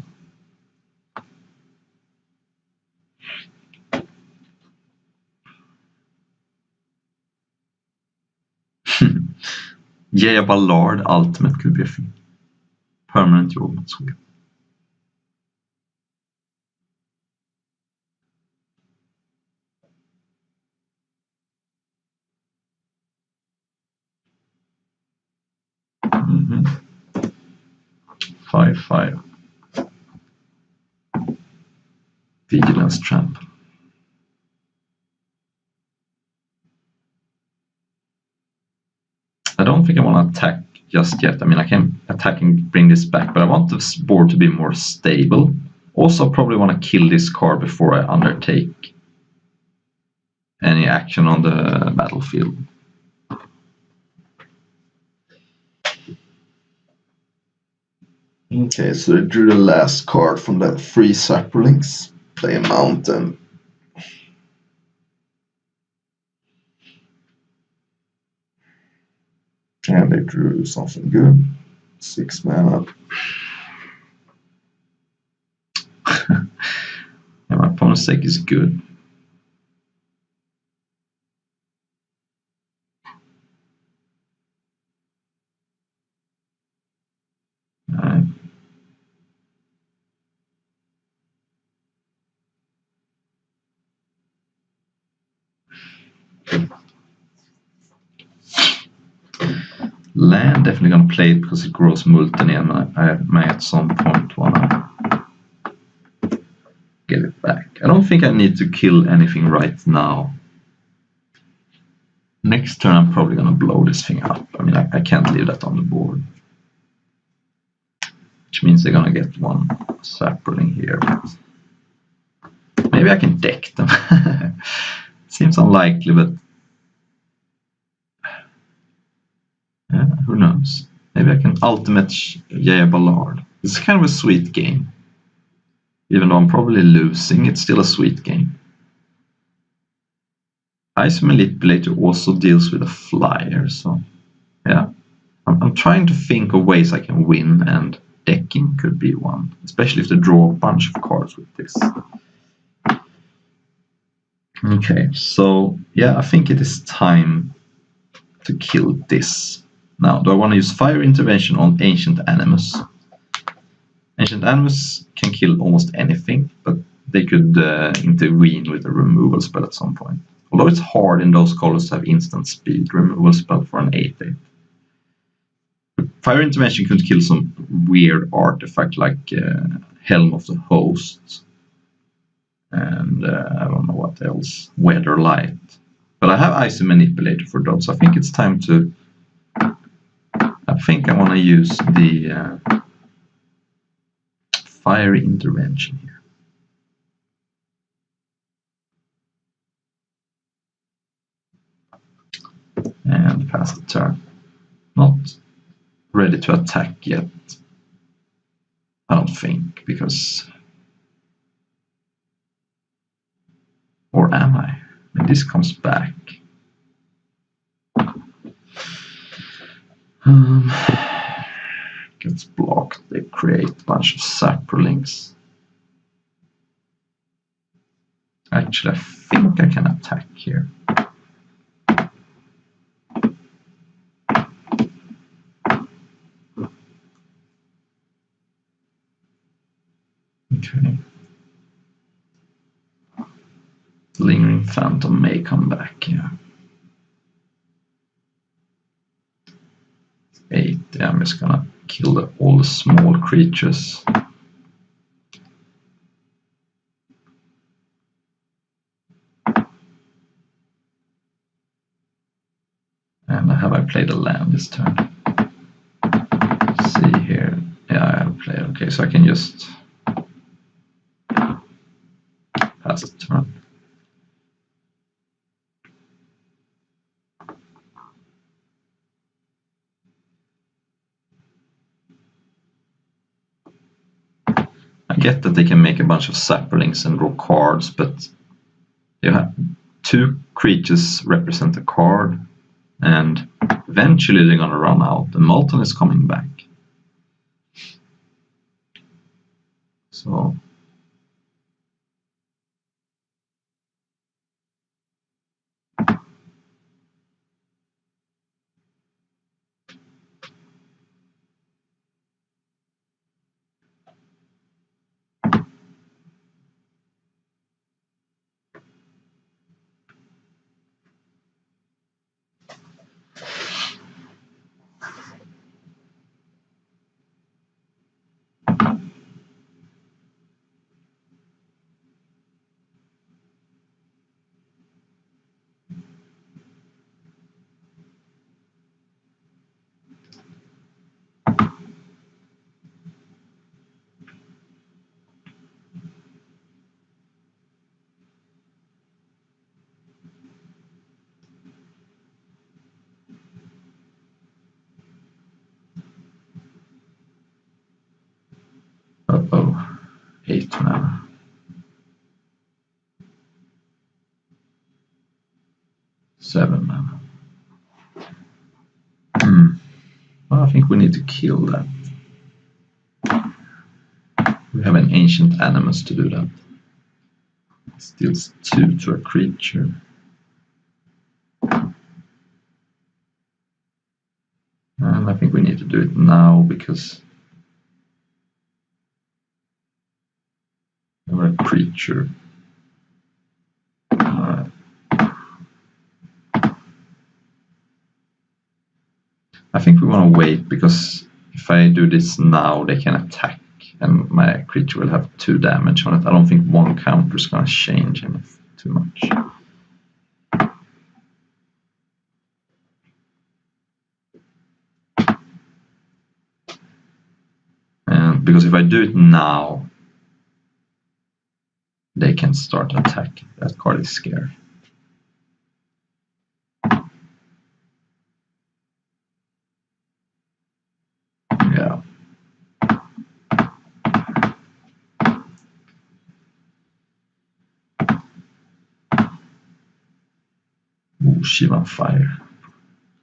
Yeah, Ballard Ultimate could be a thing. Permanent Jordans. Mm-hmm. 5/5. Vigilance Tramp. I don't think I want to attack just yet. I mean, I can attack and bring this back, but I want this board to be more stable. Also, probably want to kill this card before I undertake any action on the battlefield. Okay, so I drew the last card from the 3 Saplings. Play a Mountain. And they drew something good. 6 mana. Yeah, my opponent's deck is good. Alright. Land, definitely gonna play it because it grows Multen, and I may at some point wanna get it back. I don't think I need to kill anything right now. Next turn I'm probably gonna blow this thing up. I mean, I can't leave that on the board. Which means they're gonna get one sapling here. Maybe I can deck them. Seems unlikely, but yeah, who knows? Maybe I can ultimate Jaya Ballard. It's kind of a sweet game. Even though I'm probably losing, it's still a sweet game. Ice Manipulator also deals with a flyer, so yeah. I'm trying to think of ways I can win, and decking could be one. Especially if they draw a bunch of cards with this. Okay, so yeah, I think it is time to kill this. Now, do I want to use Fire Intervention on Ancient Animus? Ancient Animus can kill almost anything, but they could intervene with a removal spell at some point. Although it's hard in those colors to have instant speed removal spell for an 8/8. Fire Intervention could kill some weird artifact like Helm of the Host. And I don't know what else. Weather Light. But I have Icy Manipulator for those. So I think it's time to... I think I want to use the Fire Intervention here. And pass the turn. Not ready to attack yet. I don't think, because... Or am I? When this comes back... gets blocked. They create a bunch of saplings. Actually, I think I can attack here. Okay. Lingering Phantom may come back, yeah. 8, yeah, I'm just gonna kill all the small creatures. And have I played a land this turn? Let's see here. Yeah, I have played. Okay, so I can just pass the turn. I get that they can make a bunch of saplings and draw cards, but you have 2 creatures represent a card, and eventually they're gonna run out. The Molten is coming back. So Well, I think we need to kill that. We have an ancient animus to do that. It steals 2 to a creature. And I think we need to do it now because we're a creature. I think we want to wait because if I do this now, they can attack and my creature will have 2 damage on it. I don't think one counter is going to change anything too much. And because if I do it now, they can start attacking. That card is scary. Yeah. Ooh, Shivan Fire.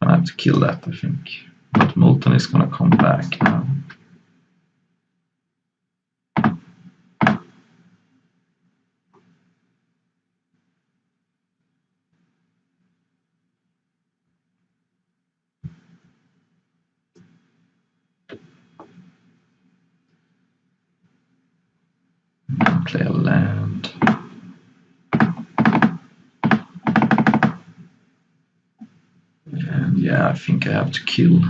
I have to kill that, I think. But Molten is gonna come back now. Play a land. And yeah, I think I have to kill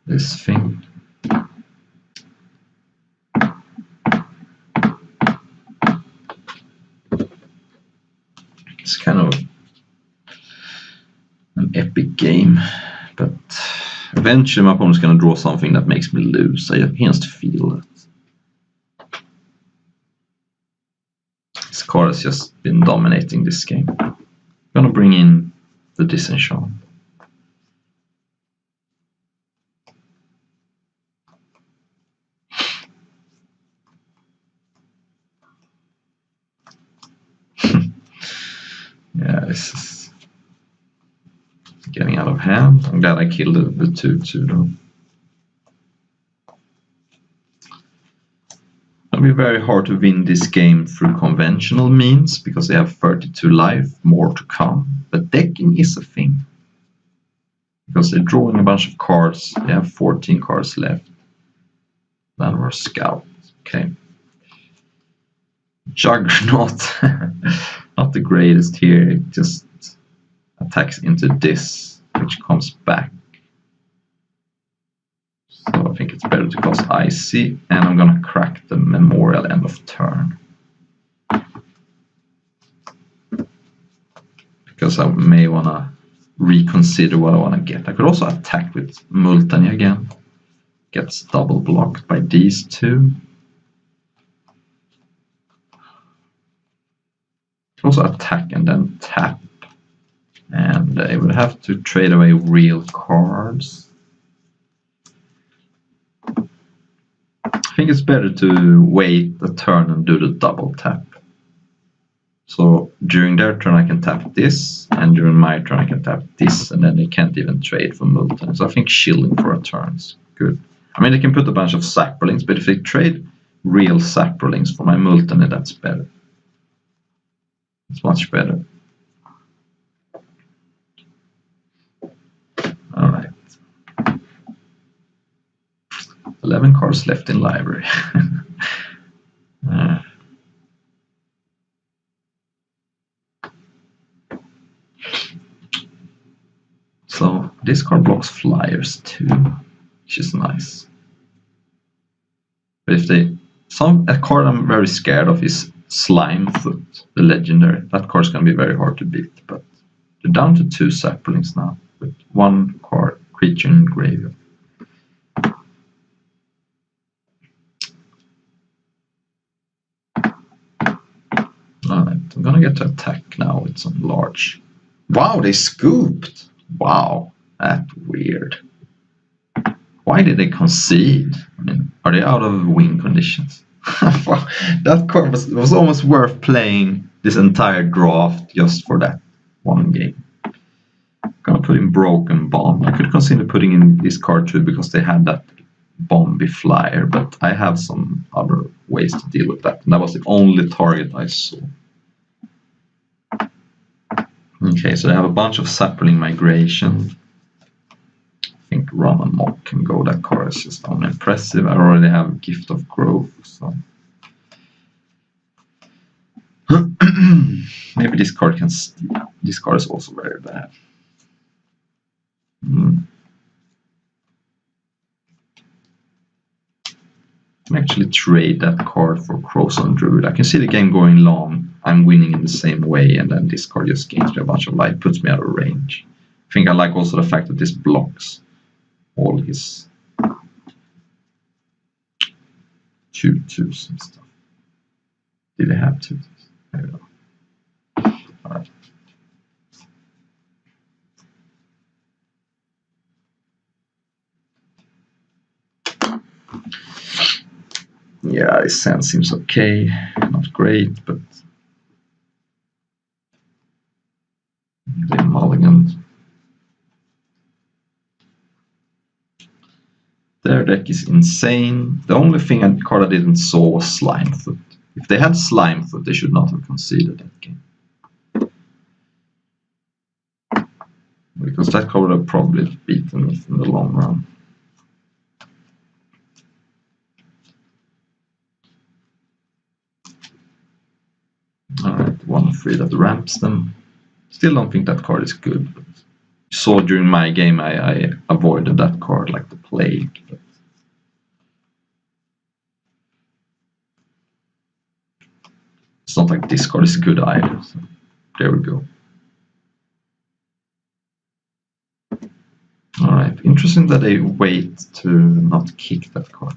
this thing. It's kind of an epic game, but eventually my opponent's going to draw something that makes me lose. He has to feel that. This card has just been dominating this game. I'm going to bring in the Disenchant. Yeah, this is getting out of hand. I'm glad I killed the 2/2 though. It'll be very hard to win this game through conventional means because they have 32 life, more to come. But decking is a thing. Because they're drawing a bunch of cards. They have 14 cards left. Then we're Scout. Okay. Juggernaut. Not the greatest here. It just attacks into this, which comes back. So I think it's better to cast Icy, and I'm gonna crack the Memorial end of turn. Because I may wanna reconsider what I wanna get. I could also attack with Multani again. Gets double blocked by these 2. Also attack and then tap. And I would have to trade away real cards. I think it's better to wait a turn and do the double tap. So during their turn I can tap this, and during my turn I can tap this, and then they can't even trade for Multan. So I think shielding for a turn is good. I mean, they can put a bunch of Saprolings, but if they trade real Saprolings for my Multan, then that's better. It's much better. Alright. 11 cards left in library. So this card blocks flyers too, which is nice. But if they... a card I'm very scared of is Slimefoot, the legendary. That card's going to be very hard to beat, but they're down to 2 Saprolings now, with 1 card, creature in graveyard. Alright, I'm gonna get to attack now with some large... Wow, they scooped! Wow, that's weird. Why did they concede? I mean, are they out of win conditions? That card was almost worth playing this entire draft just for that one game. Gonna put in Broken Bomb. I could consider putting in this card too because they had that Bomby Flyer, but I have some other ways to deal with that. And that was the only target I saw. Okay, so they have a bunch of Sapling Migration. I think Rum and Mock can go. That card is just unimpressive. I already have Gift of Growth, so maybe this card can steal. This card is also very bad. I can actually trade that card for Crozon Druid. I can see the game going long. I'm winning in the same way, and then this card just gains me a bunch of life, puts me out of range. I think I like also the fact that this blocks all his 2/2s and stuff. Did they have 2/2s? I don't know. Alright. Yeah, his sand seems okay. Not great, but they mulligan. Their deck is insane. The only card I didn't saw was Slimefoot. If they had Slimefoot, they should not have conceded that game. Because that card would have probably beaten me in the long run. Alright, 1/3 that ramps them. Still don't think that card is good. But you saw during my game I avoided that card like the plague. But it's not like this card is good either. So there we go. Alright, interesting that they wait to not kick that card.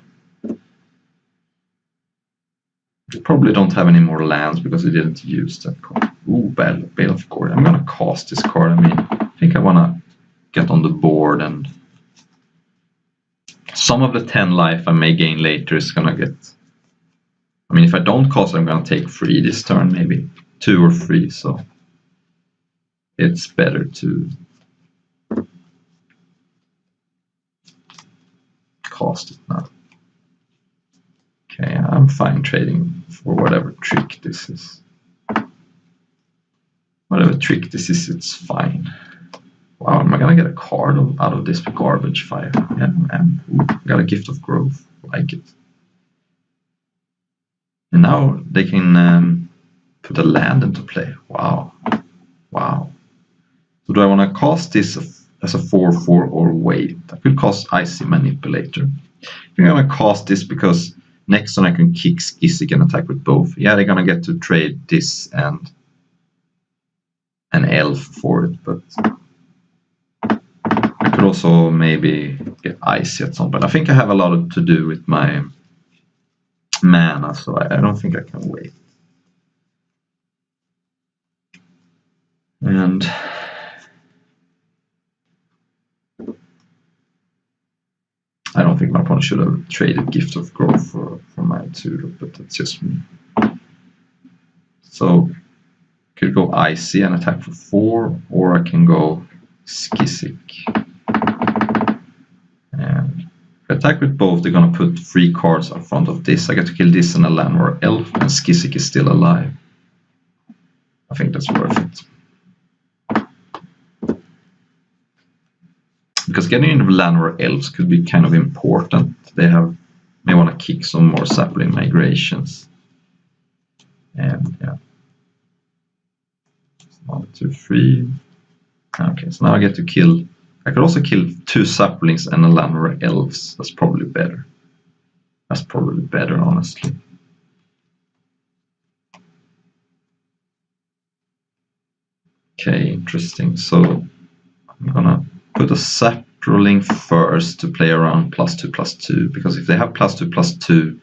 They probably don't have any more lands because they didn't use that card. Ooh, Bale of Court. I'm gonna cast this card. I mean, I think I wanna get on the board, and some of the 10 life I may gain later is gonna get... I mean, if I don't cast, I'm gonna take 3 this turn, maybe 2 or 3, so it's better to cast it now. Okay, I'm fine trading for whatever trick this is. Whatever trick this is, it's fine. Wow, am I gonna get a card out of this garbage fire? Yeah, man. Ooh, got a Gift of Growth. Like it. And now they can put a land into play. Wow. Wow. So do I want to cast this as a 4/4 or wait? I could cast Icy Manipulator. I think I'm gonna cast this because next turn I can kick Skizzik and attack with both. Yeah, they're gonna get to trade this and an elf for it, but I could also maybe get Icy at some point. I think I have a lot to do with my mana, so I don't think I can wait. And I don't think my opponent should have traded Gift of Growth for my tutor, but that's just me. So could go Icy and attack for 4, or I can go Skizzik. And if I attack with both, they're gonna put 3 cards in front of this. I get to kill this and a Llanowar Elf, and Skizzik is still alive. I think that's worth it. Because getting rid of Llanowar Elves could be kind of important. They may want to kick some more Sapling Migrations. And yeah. 1, 2, 3. Okay, so now I get to kill. I could also kill 2 Saplings and a Llanowar Elves. That's probably better. That's probably better, honestly. Okay, interesting. So I'm gonna put a Sapling first to play around +2/+2, because if they have +2/+2,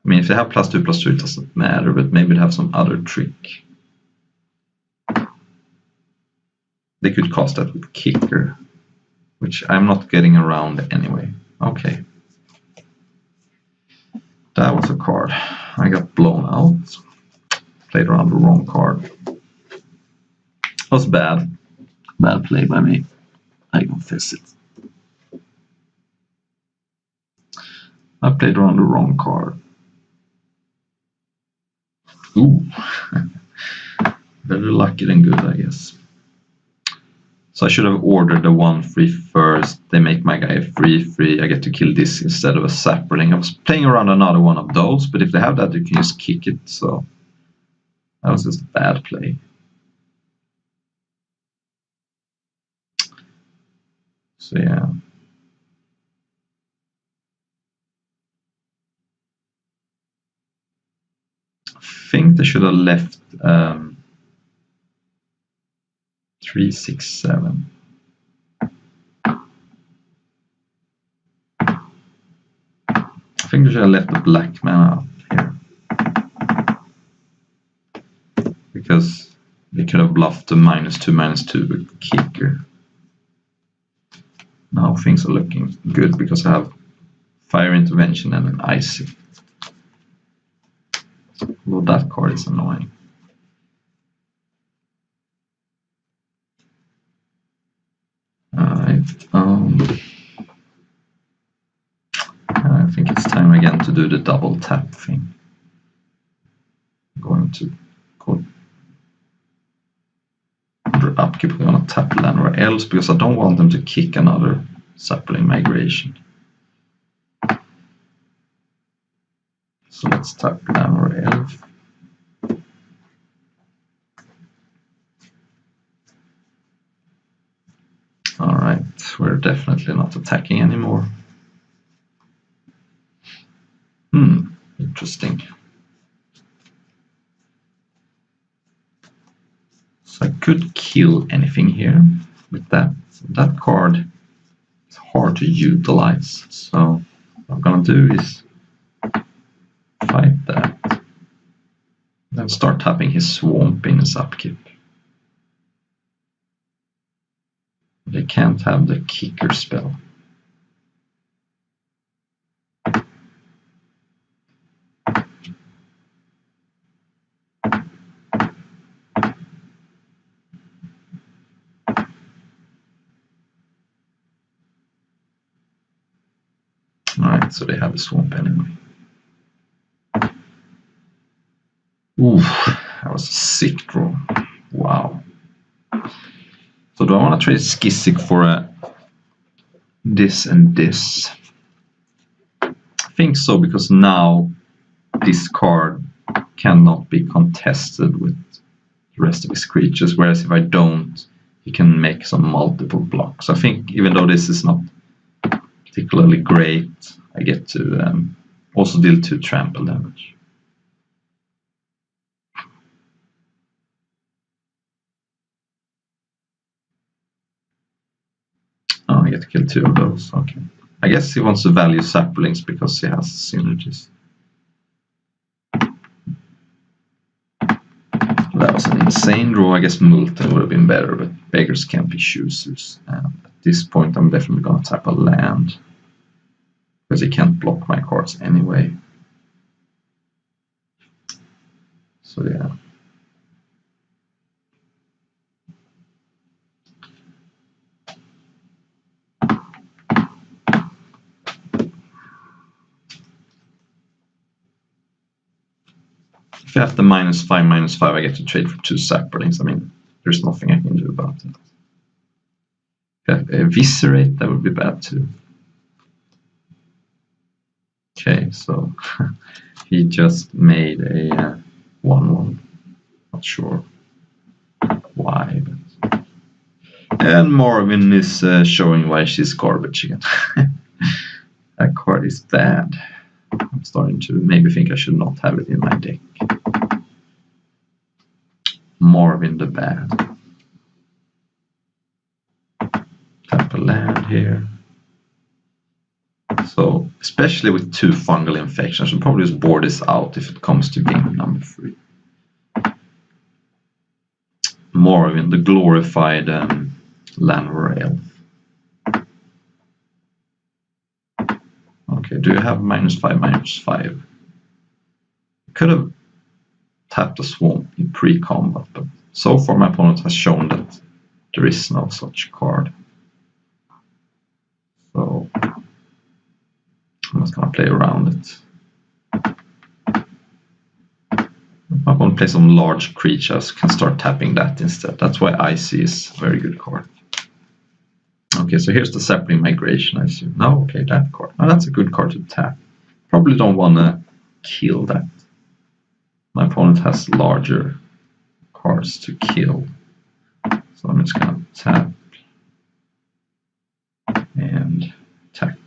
I mean, if they have +2/+2, it doesn't matter, but maybe they have some other trick. They could cast that with Kicker, which I'm not getting around anyway. Okay. That was a card. I got blown out. Played around the wrong card. That was bad. Bad play by me. I confess it. I played on the wrong card. Ooh. Better lucky than good, I guess. So I should have ordered the 1/3 first. They make my guy a 3/3. I get to kill this instead of a sapling. I was playing around another one of those, but if they have that, you can just kick it. So that was just a bad play. So yeah. I think they should have left 3, 6, 7. I think they should have left the black man out here. Because they could have bluffed the -2/-2 with kicker. Now things are looking good because I have fire intervention and an icy. Well, that card is annoying. Alright, I think it's time again to do the double tap thing. I'm going to go upkeep. I'm going to tap land or else because I don't want them to kick another sapling migration. So let's tap land or elf. Alright, we're definitely not attacking anymore. Interesting. So I could kill anything here with that. That card is hard to utilize. So what I'm gonna do is fight that. Then start tapping his swamp in his upkeep. They can't have the kicker spell. Alright, so they have a swamp anyway. Oof, that was a sick draw. Wow. So do I want to trade Skisic for a this and this? I think so, because now this card cannot be contested with the rest of his creatures, whereas if I don't, he can make some multiple blocks. I think even though this is not particularly great, I get to also deal 2 trample damage. Oh, I get to kill 2 of those. Okay. I guess he wants to value saplings because he has synergies. That was an insane draw. I guess Multen would have been better, but beggars can't be choosers. And at this point, I'm definitely going to tap a land because he can't block my cards anyway. So yeah. If you have the -5/-5, I get to trade for 2 saplings. I mean, there's nothing I can do about it. If I eviscerate, that would be bad too. Okay, so he just made a 1/1. Not sure why, but... And Marvin is showing why she's garbage again. That card is bad. I'm starting to maybe think I should not have it in my deck. Marvin the bad. Tap a land here. So, especially with 2 fungal infections, I'll probably just board this out if it comes to game number 3. Marvin, the glorified Landwehr elf. Okay, do you have -5/-5? Could have tapped the swamp in pre-combat, but so far my opponent has shown that there is no such card. So I'm just gonna play around it. If I want to play some large creatures, can start tapping that instead. That's why Icy is a very good card. Okay, so here's the Sapling Migration, I assume. No, okay, that card. Oh, that's a good card to tap. Probably don't want to kill that. My opponent has larger cards to kill. So I'm just going to tap and attack.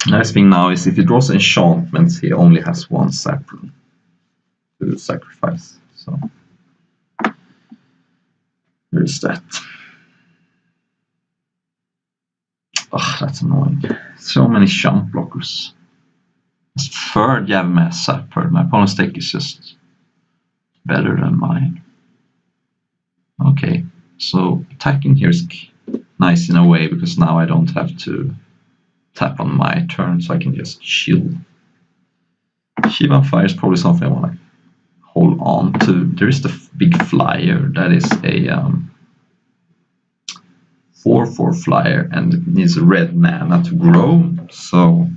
Nice thing now is if he draws enchantments, he only has one sapling to sacrifice. So there's that. Oh, that's annoying. So many chump blockers. This third Yavimaya Sapphire. My opponent's deck is just better than mine. Okay, so attacking here is nice in a way because now I don't have to tap on my turn, so I can just chill. Shivan Fire is probably something I want to hold on to. There is the big flyer that is a 4/4 flyer and it needs a red mana to grow. So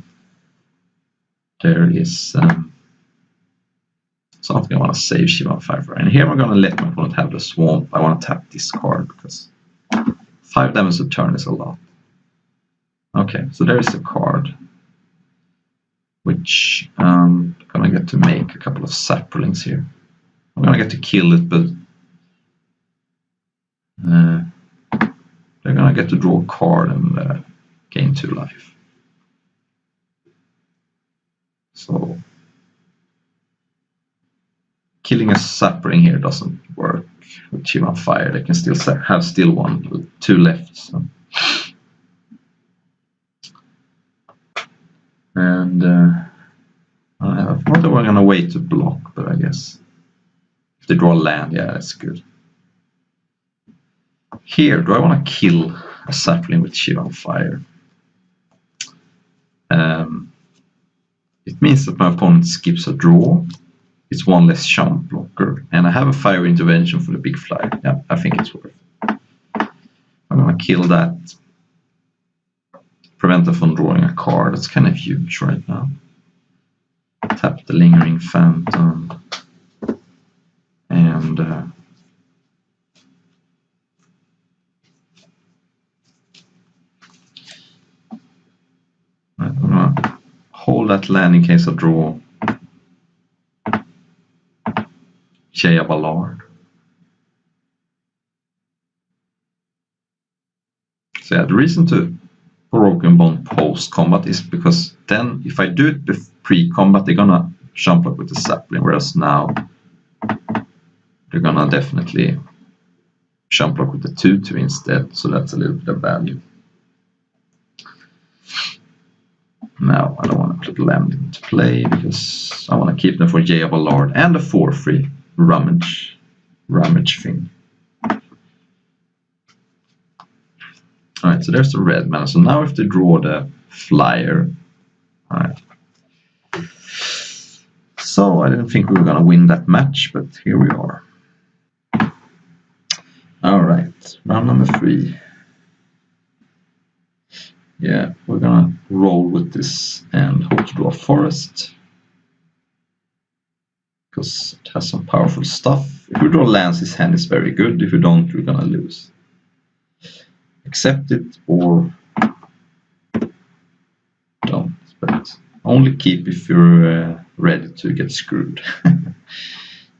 there is something I want to save Shivan Fire for. And here I'm going to let my opponent have the swamp. I want to tap this card because 5 damage a turn is a lot. Okay, so there is a card which I'm gonna get to make a couple of saplings here. I'm gonna get to kill it, but they're gonna get to draw a card and gain 2 life. So killing a sapling here doesn't work with Shivan Fire. They can still have one with 2 left. So. And I thought they were going to wait to block, but I guess if they draw land, yeah, that's good. Here, do I want to kill a sapling with Shivan Fire? It means that my opponent skips a draw. It's 1 less chump blocker, and I have a fire intervention for the big flyer. Yeah, I think it's worth it. I'm going to kill that. Prevent them from drawing a card. That's kind of huge right now. Tap the Lingering Phantom. And I'm going to hold that land in case I draw Jaya Ballard. So yeah, the reason to Broken Bond post-combat is because then if I do it pre-combat, they're gonna jump up with the sapling, whereas now they're gonna definitely jump up with the 2/2 instead, so that's a little bit of value. Now I don't want to put land into play because I want to keep them for Jaya Ballard and a 4/3 rummage thing. Alright, so there's the red mana. So now if they draw the flyer. Alright. So I didn't think we were going to win that match, but here we are. Alright, round number 3. Yeah, we're going to roll with this and hope to draw a forest. Because it has some powerful stuff. If we draw lands, his hand is very good. If we don't, we're going to lose. Accept it or don't, but only keep if you're ready to get screwed.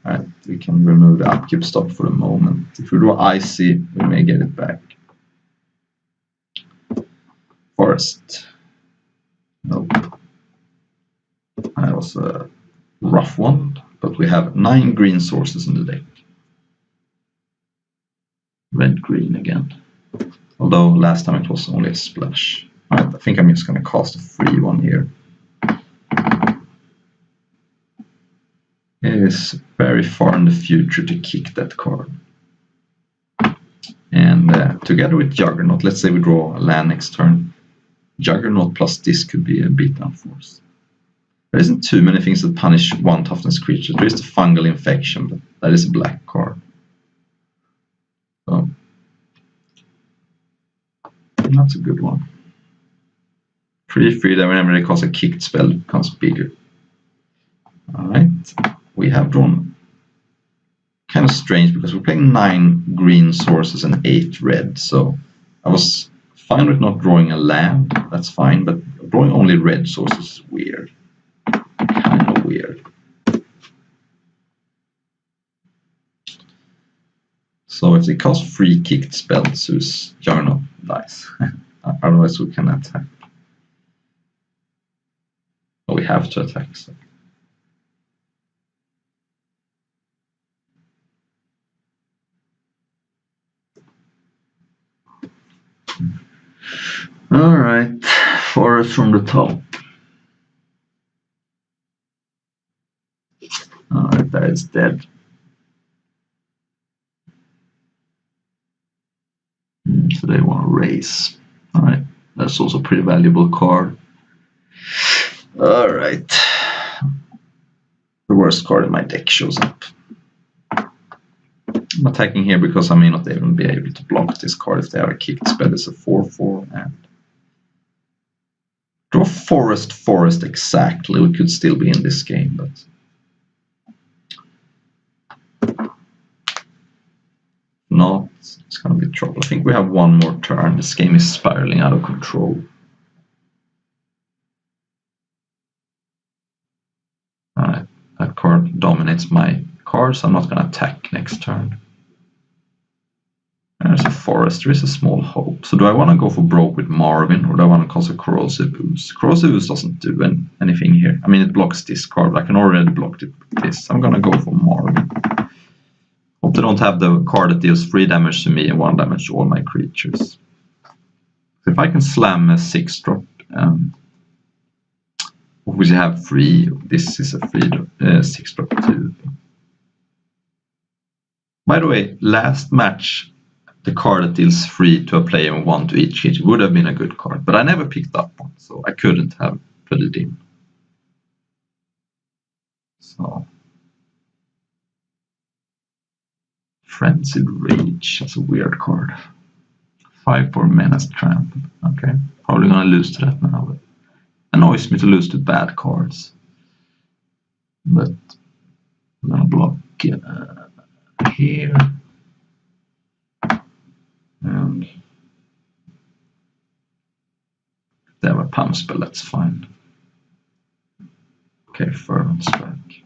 Alright, we can remove the upkeep stop for the moment. If we draw Icy, we may get it back. Forest. Nope. That was a rough one, but we have 9 green sources in the deck. Red-green again. Although last time it was only a splash. Alright, I think I'm just going to cast a free one here. It is very far in the future to kick that card. And together with Juggernaut, let's say we draw a land next turn. Juggernaut plus this could be a beatdown force. There isn't too many things that punish 1 toughness creature. There is the fungal infection, but that is a black card. So that's a good one. 3/3 that whenever they cast a kicked spell, it becomes bigger. Alright, we have drawn kind of strange because we're playing 9 green sources and 8 red, so I was fine with not drawing a land, that's fine, but drawing only red sources is weird. Kind of weird. So if they cast 3 kicked spells, whose Journal dies. Otherwise we can attack. But we have to attack, so. Alright, forest from the top. Alright, that is dead. So they want to raise. Alright, that's also a pretty valuable card. Alright. The worst card in my deck shows up. I'm attacking here because I may not even be able to block this card if they have a kicked spell. It's a 4/4 and draw forest exactly. We could still be in this game, but no, it's gonna be trouble. I think we have one more turn. This game is spiraling out of control. Alright, that card dominates my card, so I'm not gonna attack next turn. There's a forest, there is a small hope. So do I want to go for Broke with Marvin, or do I want to cast a Corrosive Ooze? Corrosive Ooze doesn't do anything here. I mean, it blocks this card, but I can already block it with this. I'm gonna go for Marvin. Hope they don't have the card that deals 3 damage to me and 1 damage to all my creatures. So if I can slam a 6-drop, which I have 3, this is a 6-drop too. By the way, last match, the card that deals 3 to a player and 1 to each creature would have been a good card, but I never picked up one, so I couldn't have put it in. So, Frenzied Rage, that's a weird card. 5 for Menace Trample. Okay, probably gonna lose to that now, but annoys me to lose to bad cards. But I'm gonna block here. And if they have a pump spell, that's fine. Okay, Fervent Strike.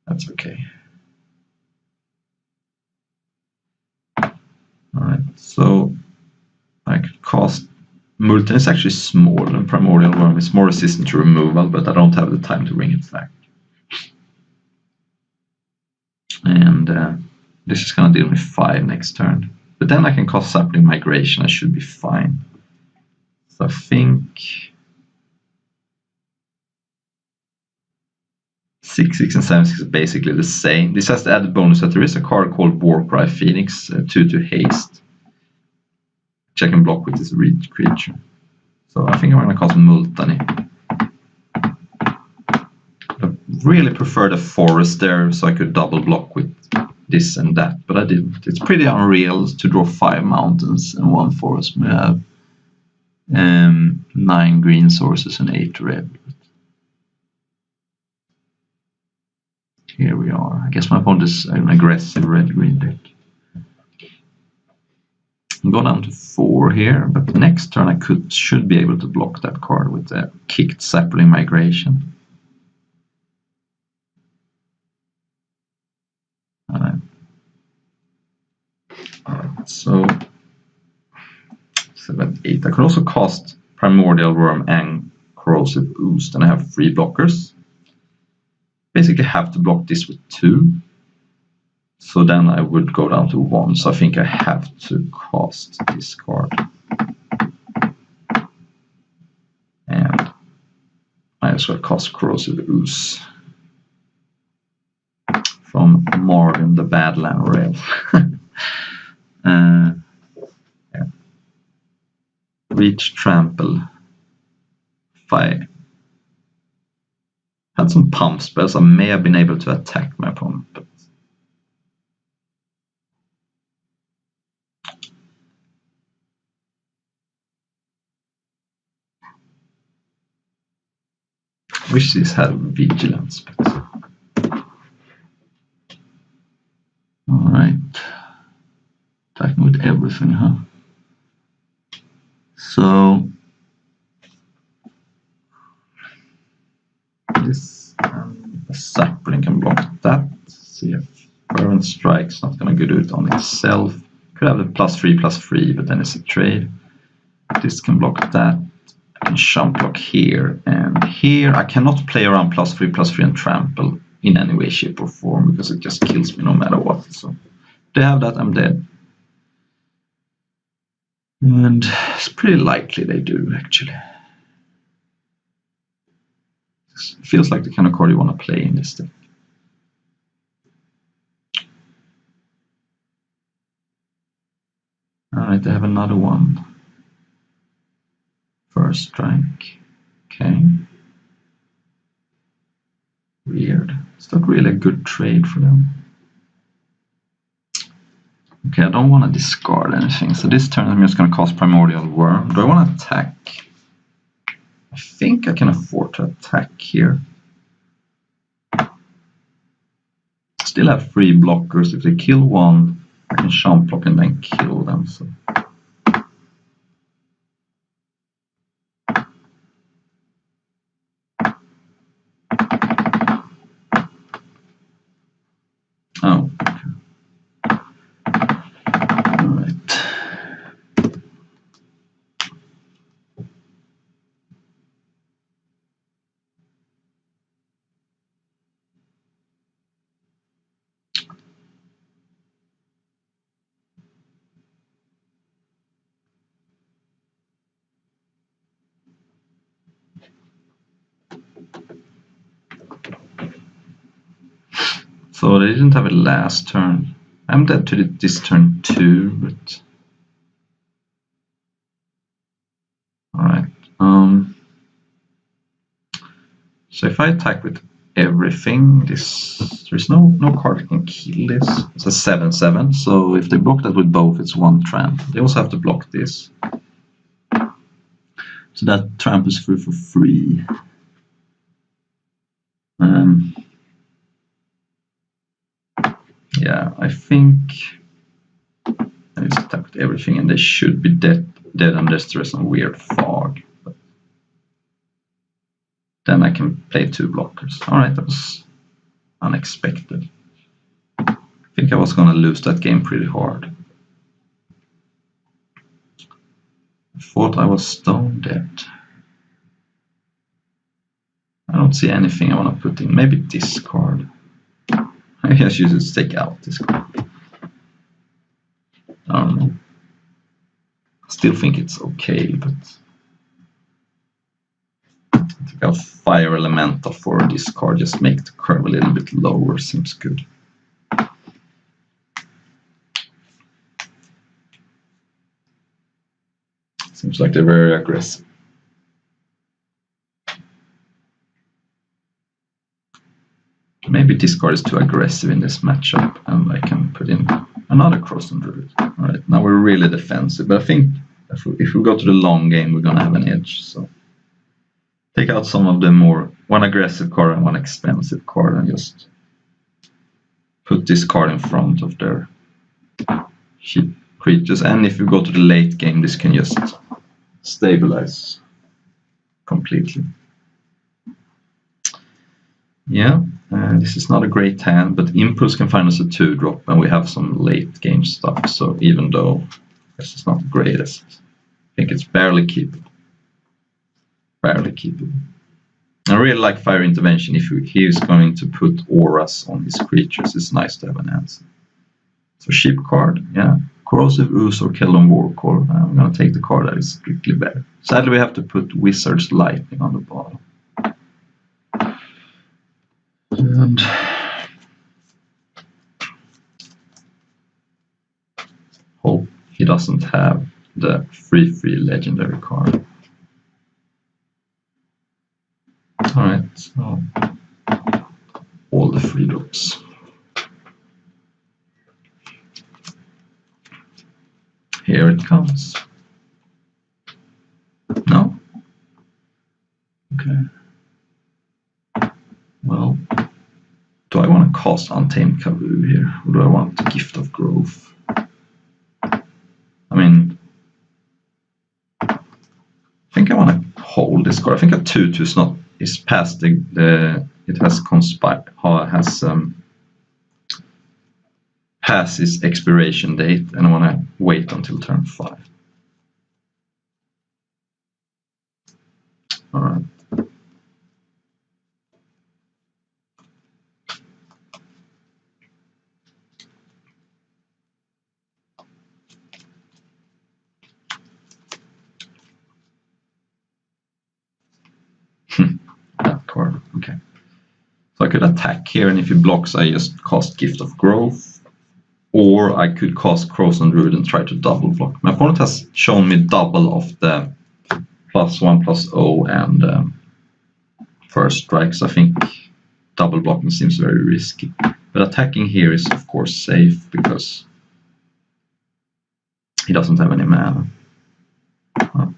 That's okay. Alright, so I could cast Multen. It's actually smaller than Primordial Worm. It's more resistant to removal, but I don't have the time to bring it back. And this is gonna deal me 5 next turn. But then I can cast Sapling Migration, I should be fine. So I think 6/6 and 7/6 is basically the same. This has the added bonus that there is a card called Warcry Phoenix, 2 haste, which I can block with this reach creature. So I think I'm gonna cast Multani. I really prefer the forest there, so I could double block with this and that, but I didn't. It's pretty unreal to draw 5 mountains and 1 forest. We have 9 green sources and 8 red. Here we are. I guess my opponent is an aggressive red-green deck. Go down to 4 here, but next turn I should be able to block that card with a kicked Sapling Migration. Alright, so 7, 8. I could also cast Primordial Worm and Corrosive Ooze, and I have 3 blockers. Basically have to block this with 2. So then I would go down to 1. So I think I have to cast this card. And I also cast Corrosive Ooze from Marvin the Badland Rail. Yeah. Reach, Trample, 5. had some pump spells, I may have been able to attack my opponent, but I wish this had vigilance, but alright. Attacking with everything, huh? So this sapling can block that. See if Fervent Strike's not gonna do it on itself. Could have the +3/+3, but then it's a trade. This can block that. I can jump block here and here. I cannot play around +3/+3 and trample in any way, shape, or form because it just kills me no matter what. So they have that, I'm dead. And it's pretty likely they do, actually. It feels like the kind of card you want to play in this deck. Alright, they have another one. First strike. Okay. Weird. It's not really a good trade for them. Okay, I don't want to discard anything. So this turn I'm just going to cast Primordial Worm. Do I want to attack? I think I can afford to attack here. Still have 3 blockers. If they kill one, I can jump block and then kill them. So. Oh, okay. Alright. So they didn't have it last turn. I'm dead to this turn too, but alright. So if I attack with everything, there's no card that can kill this. It's a 7/7, so if they block that with both, it's 1 tramp. They also have to block this. So that tramp is free for free. Yeah, I think I just attack with everything and they should be dead unless there's some weird fog. But then I can play 2 blockers. Alright, that was unexpected. I think I was gonna lose that game pretty hard. I thought I was stone dead. I don't see anything I want to put in. Maybe discard. Maybe I should just take out this card. I don't know. Still think it's okay, but I think I'll Fire Elemental for this card. Just make the curve a little bit lower. Seems good. Seems like they're very aggressive. Maybe this card is too aggressive in this matchup, and I can put in another Cross and Druid. Alright, now we're really defensive, but I think if we go to the long game, we're gonna have an edge. So take out some of the one aggressive card and one expensive card, and just put this card in front of their cheap creatures. And if you go to the late game, this can just stabilize completely. Yeah, this is not a great hand, but Impulse can find us a 2-drop, and we have some late game stuff. So even though this is not the greatest, I think it's barely keepable. Barely keepable. I really like Fire Intervention. If he is going to put auras on his creatures, it's nice to have an answer. So Ship card, yeah. Corrosive Ooze or Keldon Warcore. I'm going to take the card that is strictly better. Sadly, we have to put Wizard's Lightning on the bottom. And hope he doesn't have the free legendary card. Alright, so Redux. Here it comes. No? Okay. Well, do I want to cast Untamed Kavu here? Or do I want the Gift of Growth? I mean, I think I want to hold this card. I think a 2/2 is past the it has its expiration date, and I want to wait until turn 5. All right. That card. Okay. So I could attack here, and if he blocks, I just cast Gift of Growth. Or I could cast Crows and Druid and try to double block. My opponent has shown me double of the +1/+0 and first strikes. I think double blocking seems very risky. But attacking here is of course safe because he doesn't have any mana. Well,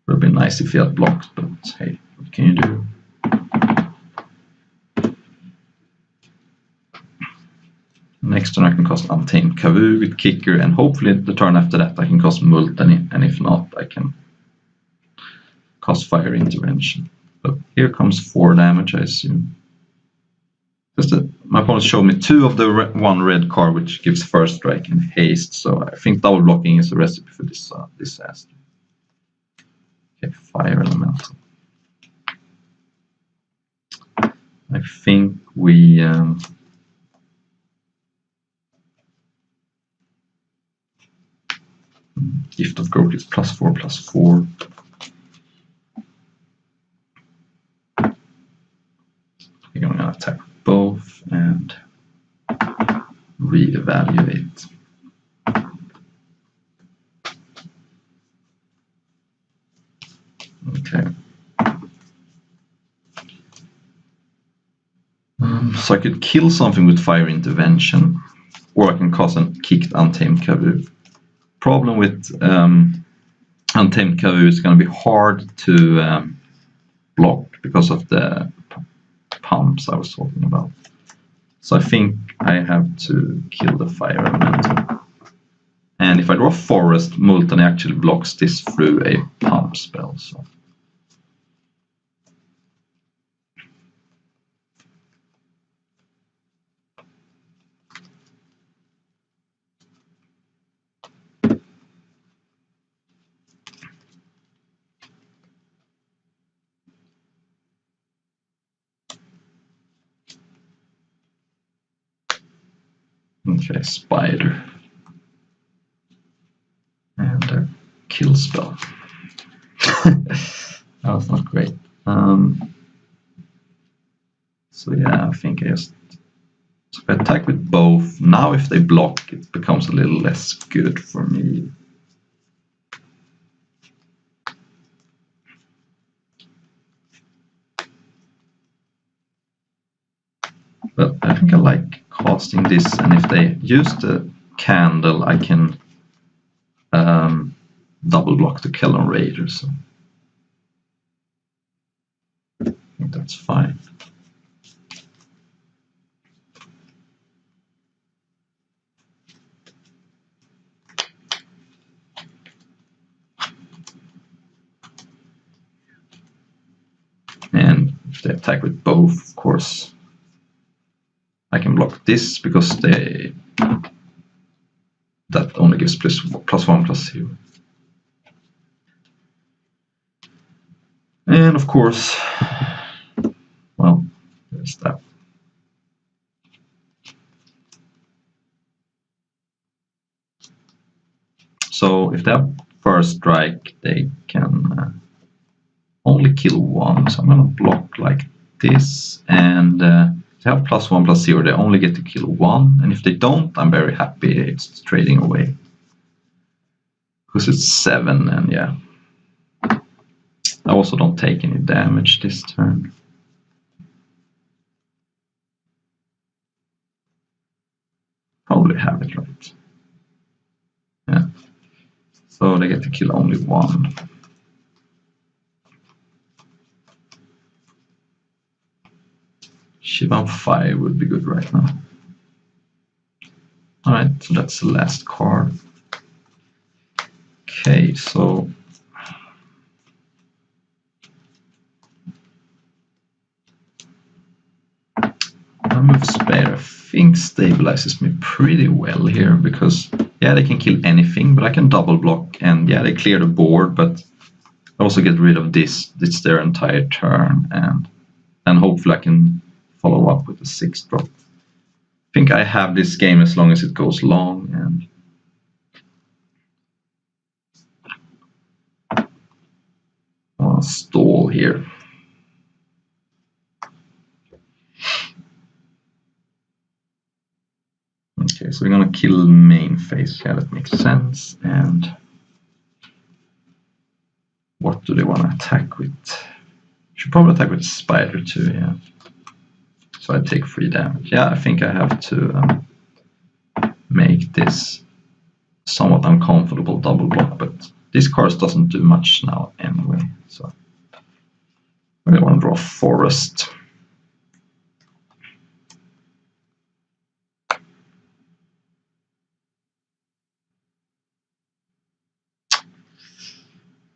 would have been nice if he had blocked, but hey, what can you do? Next turn I can cast Untamed Kavu with Kicker, and hopefully the turn after that I can cast Multani, and if not I can cast Fire Intervention. But here comes 4 damage, I assume. My opponent showed me 2 of the 1 red card, which gives first strike and haste, so I think double blocking is a recipe for this disaster. Okay, Fire Elemental. I think we Gift of Growth is +4/+4. We're going to attack both and reevaluate. Okay. So I could kill something with Fire Intervention, or I can cast a kicked Untamed Kavu. Problem with Untamed Kavu is going to be hard to block because of the pumps I was talking about. So I think I have to kill the Fire Elemental. And if I draw Forest, Multani actually blocks this through a pump spell. So. Okay, Spider. And a kill spell. That was not great. So yeah, I think I just attack with both. Now if they block, it becomes a little less good for me. But I think I like casting this, and if they use the candle, I can double block the Kellan Raider. So I think that's fine. And if they attack with both, of course, I can block this because that only gives +1/+0. And of course, well, there's that. So if they have first strike, they can only kill 1. So I'm going to block like this, and if they have +1/+0, they only get to kill 1. And if they don't, I'm very happy it's trading away. Because it's 7, and yeah. I also don't take any damage this turn. probably have it right. Yeah. So they get to kill only one. Shivan 5 would be good right now. Alright, so that's the last card. Okay, so I move Spare. I think stabilizes me pretty well here because yeah, they can kill anything, but I can double block and yeah, they clear the board, but I also get rid of this. It's their entire turn, and hopefully I can follow up with a 6-drop. I think I have this game as long as it goes long, and I'll stall here. Okay, so we're gonna kill main phase. Yeah, that makes sense. And what do they want to attack with? Should probably attack with Spider too, yeah. So I take 3 damage. Yeah, I think I have to make this somewhat uncomfortable double block, but this card doesn't do much now anyway. So I really want to draw Forest.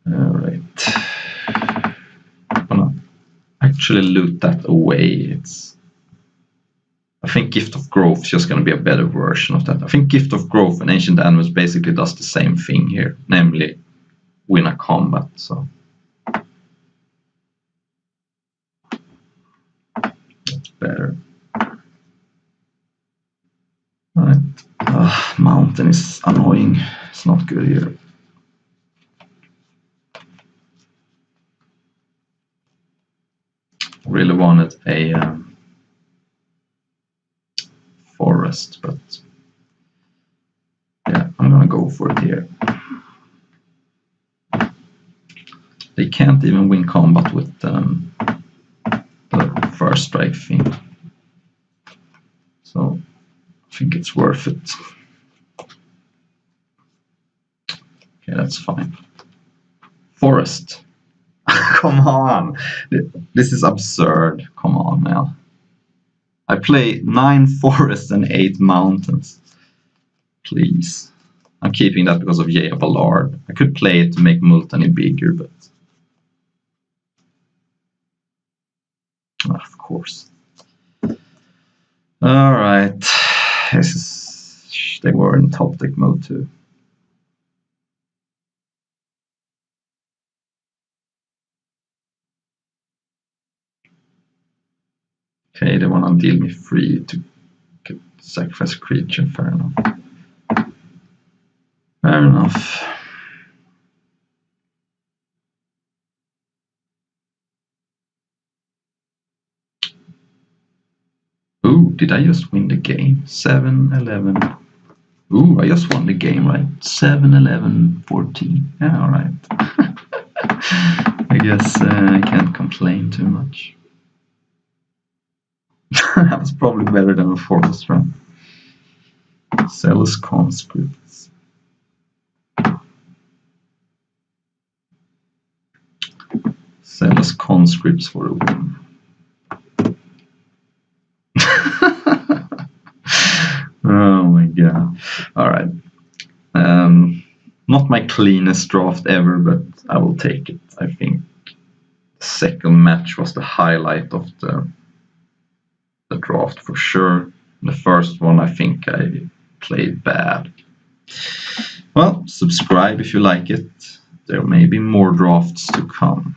Alright. I'm gonna actually loot that away. I think Gift of Growth is just going to be a better version of that. I think Gift of Growth and Ancient Animals basically does the same thing here, namely win a combat. So that's better. Alright. Mountain is annoying. It's not good here. Really wanted a forest, but yeah, I'm gonna go for it here. They can't even win combat with the first strike thing, so I think it's worth it. Okay, that's fine. Forest. Come on, this is absurd. Come on now. I play 9 forests and 8 mountains. Please. I'm keeping that because of Yea Ballard. I could play it to make Multani bigger, but of course. Alright. They were in top deck mode too. Okay, they want to deal me free to sacrifice a creature. Fair enough. Fair enough. Ooh, did I just win the game? 7-11. Ooh, I just won the game, right? 7-11-14. Yeah, alright. I guess I can't complain too much. That's probably better than a Forest run. Zealous Conscripts. Zealous Conscripts for a win. Oh my god. Alright. Not my cleanest draft ever, but I will take it. I think the second match was the highlight of the draft for sure. The first one I think I played bad. Well, subscribe if you like it. There may be more drafts to come.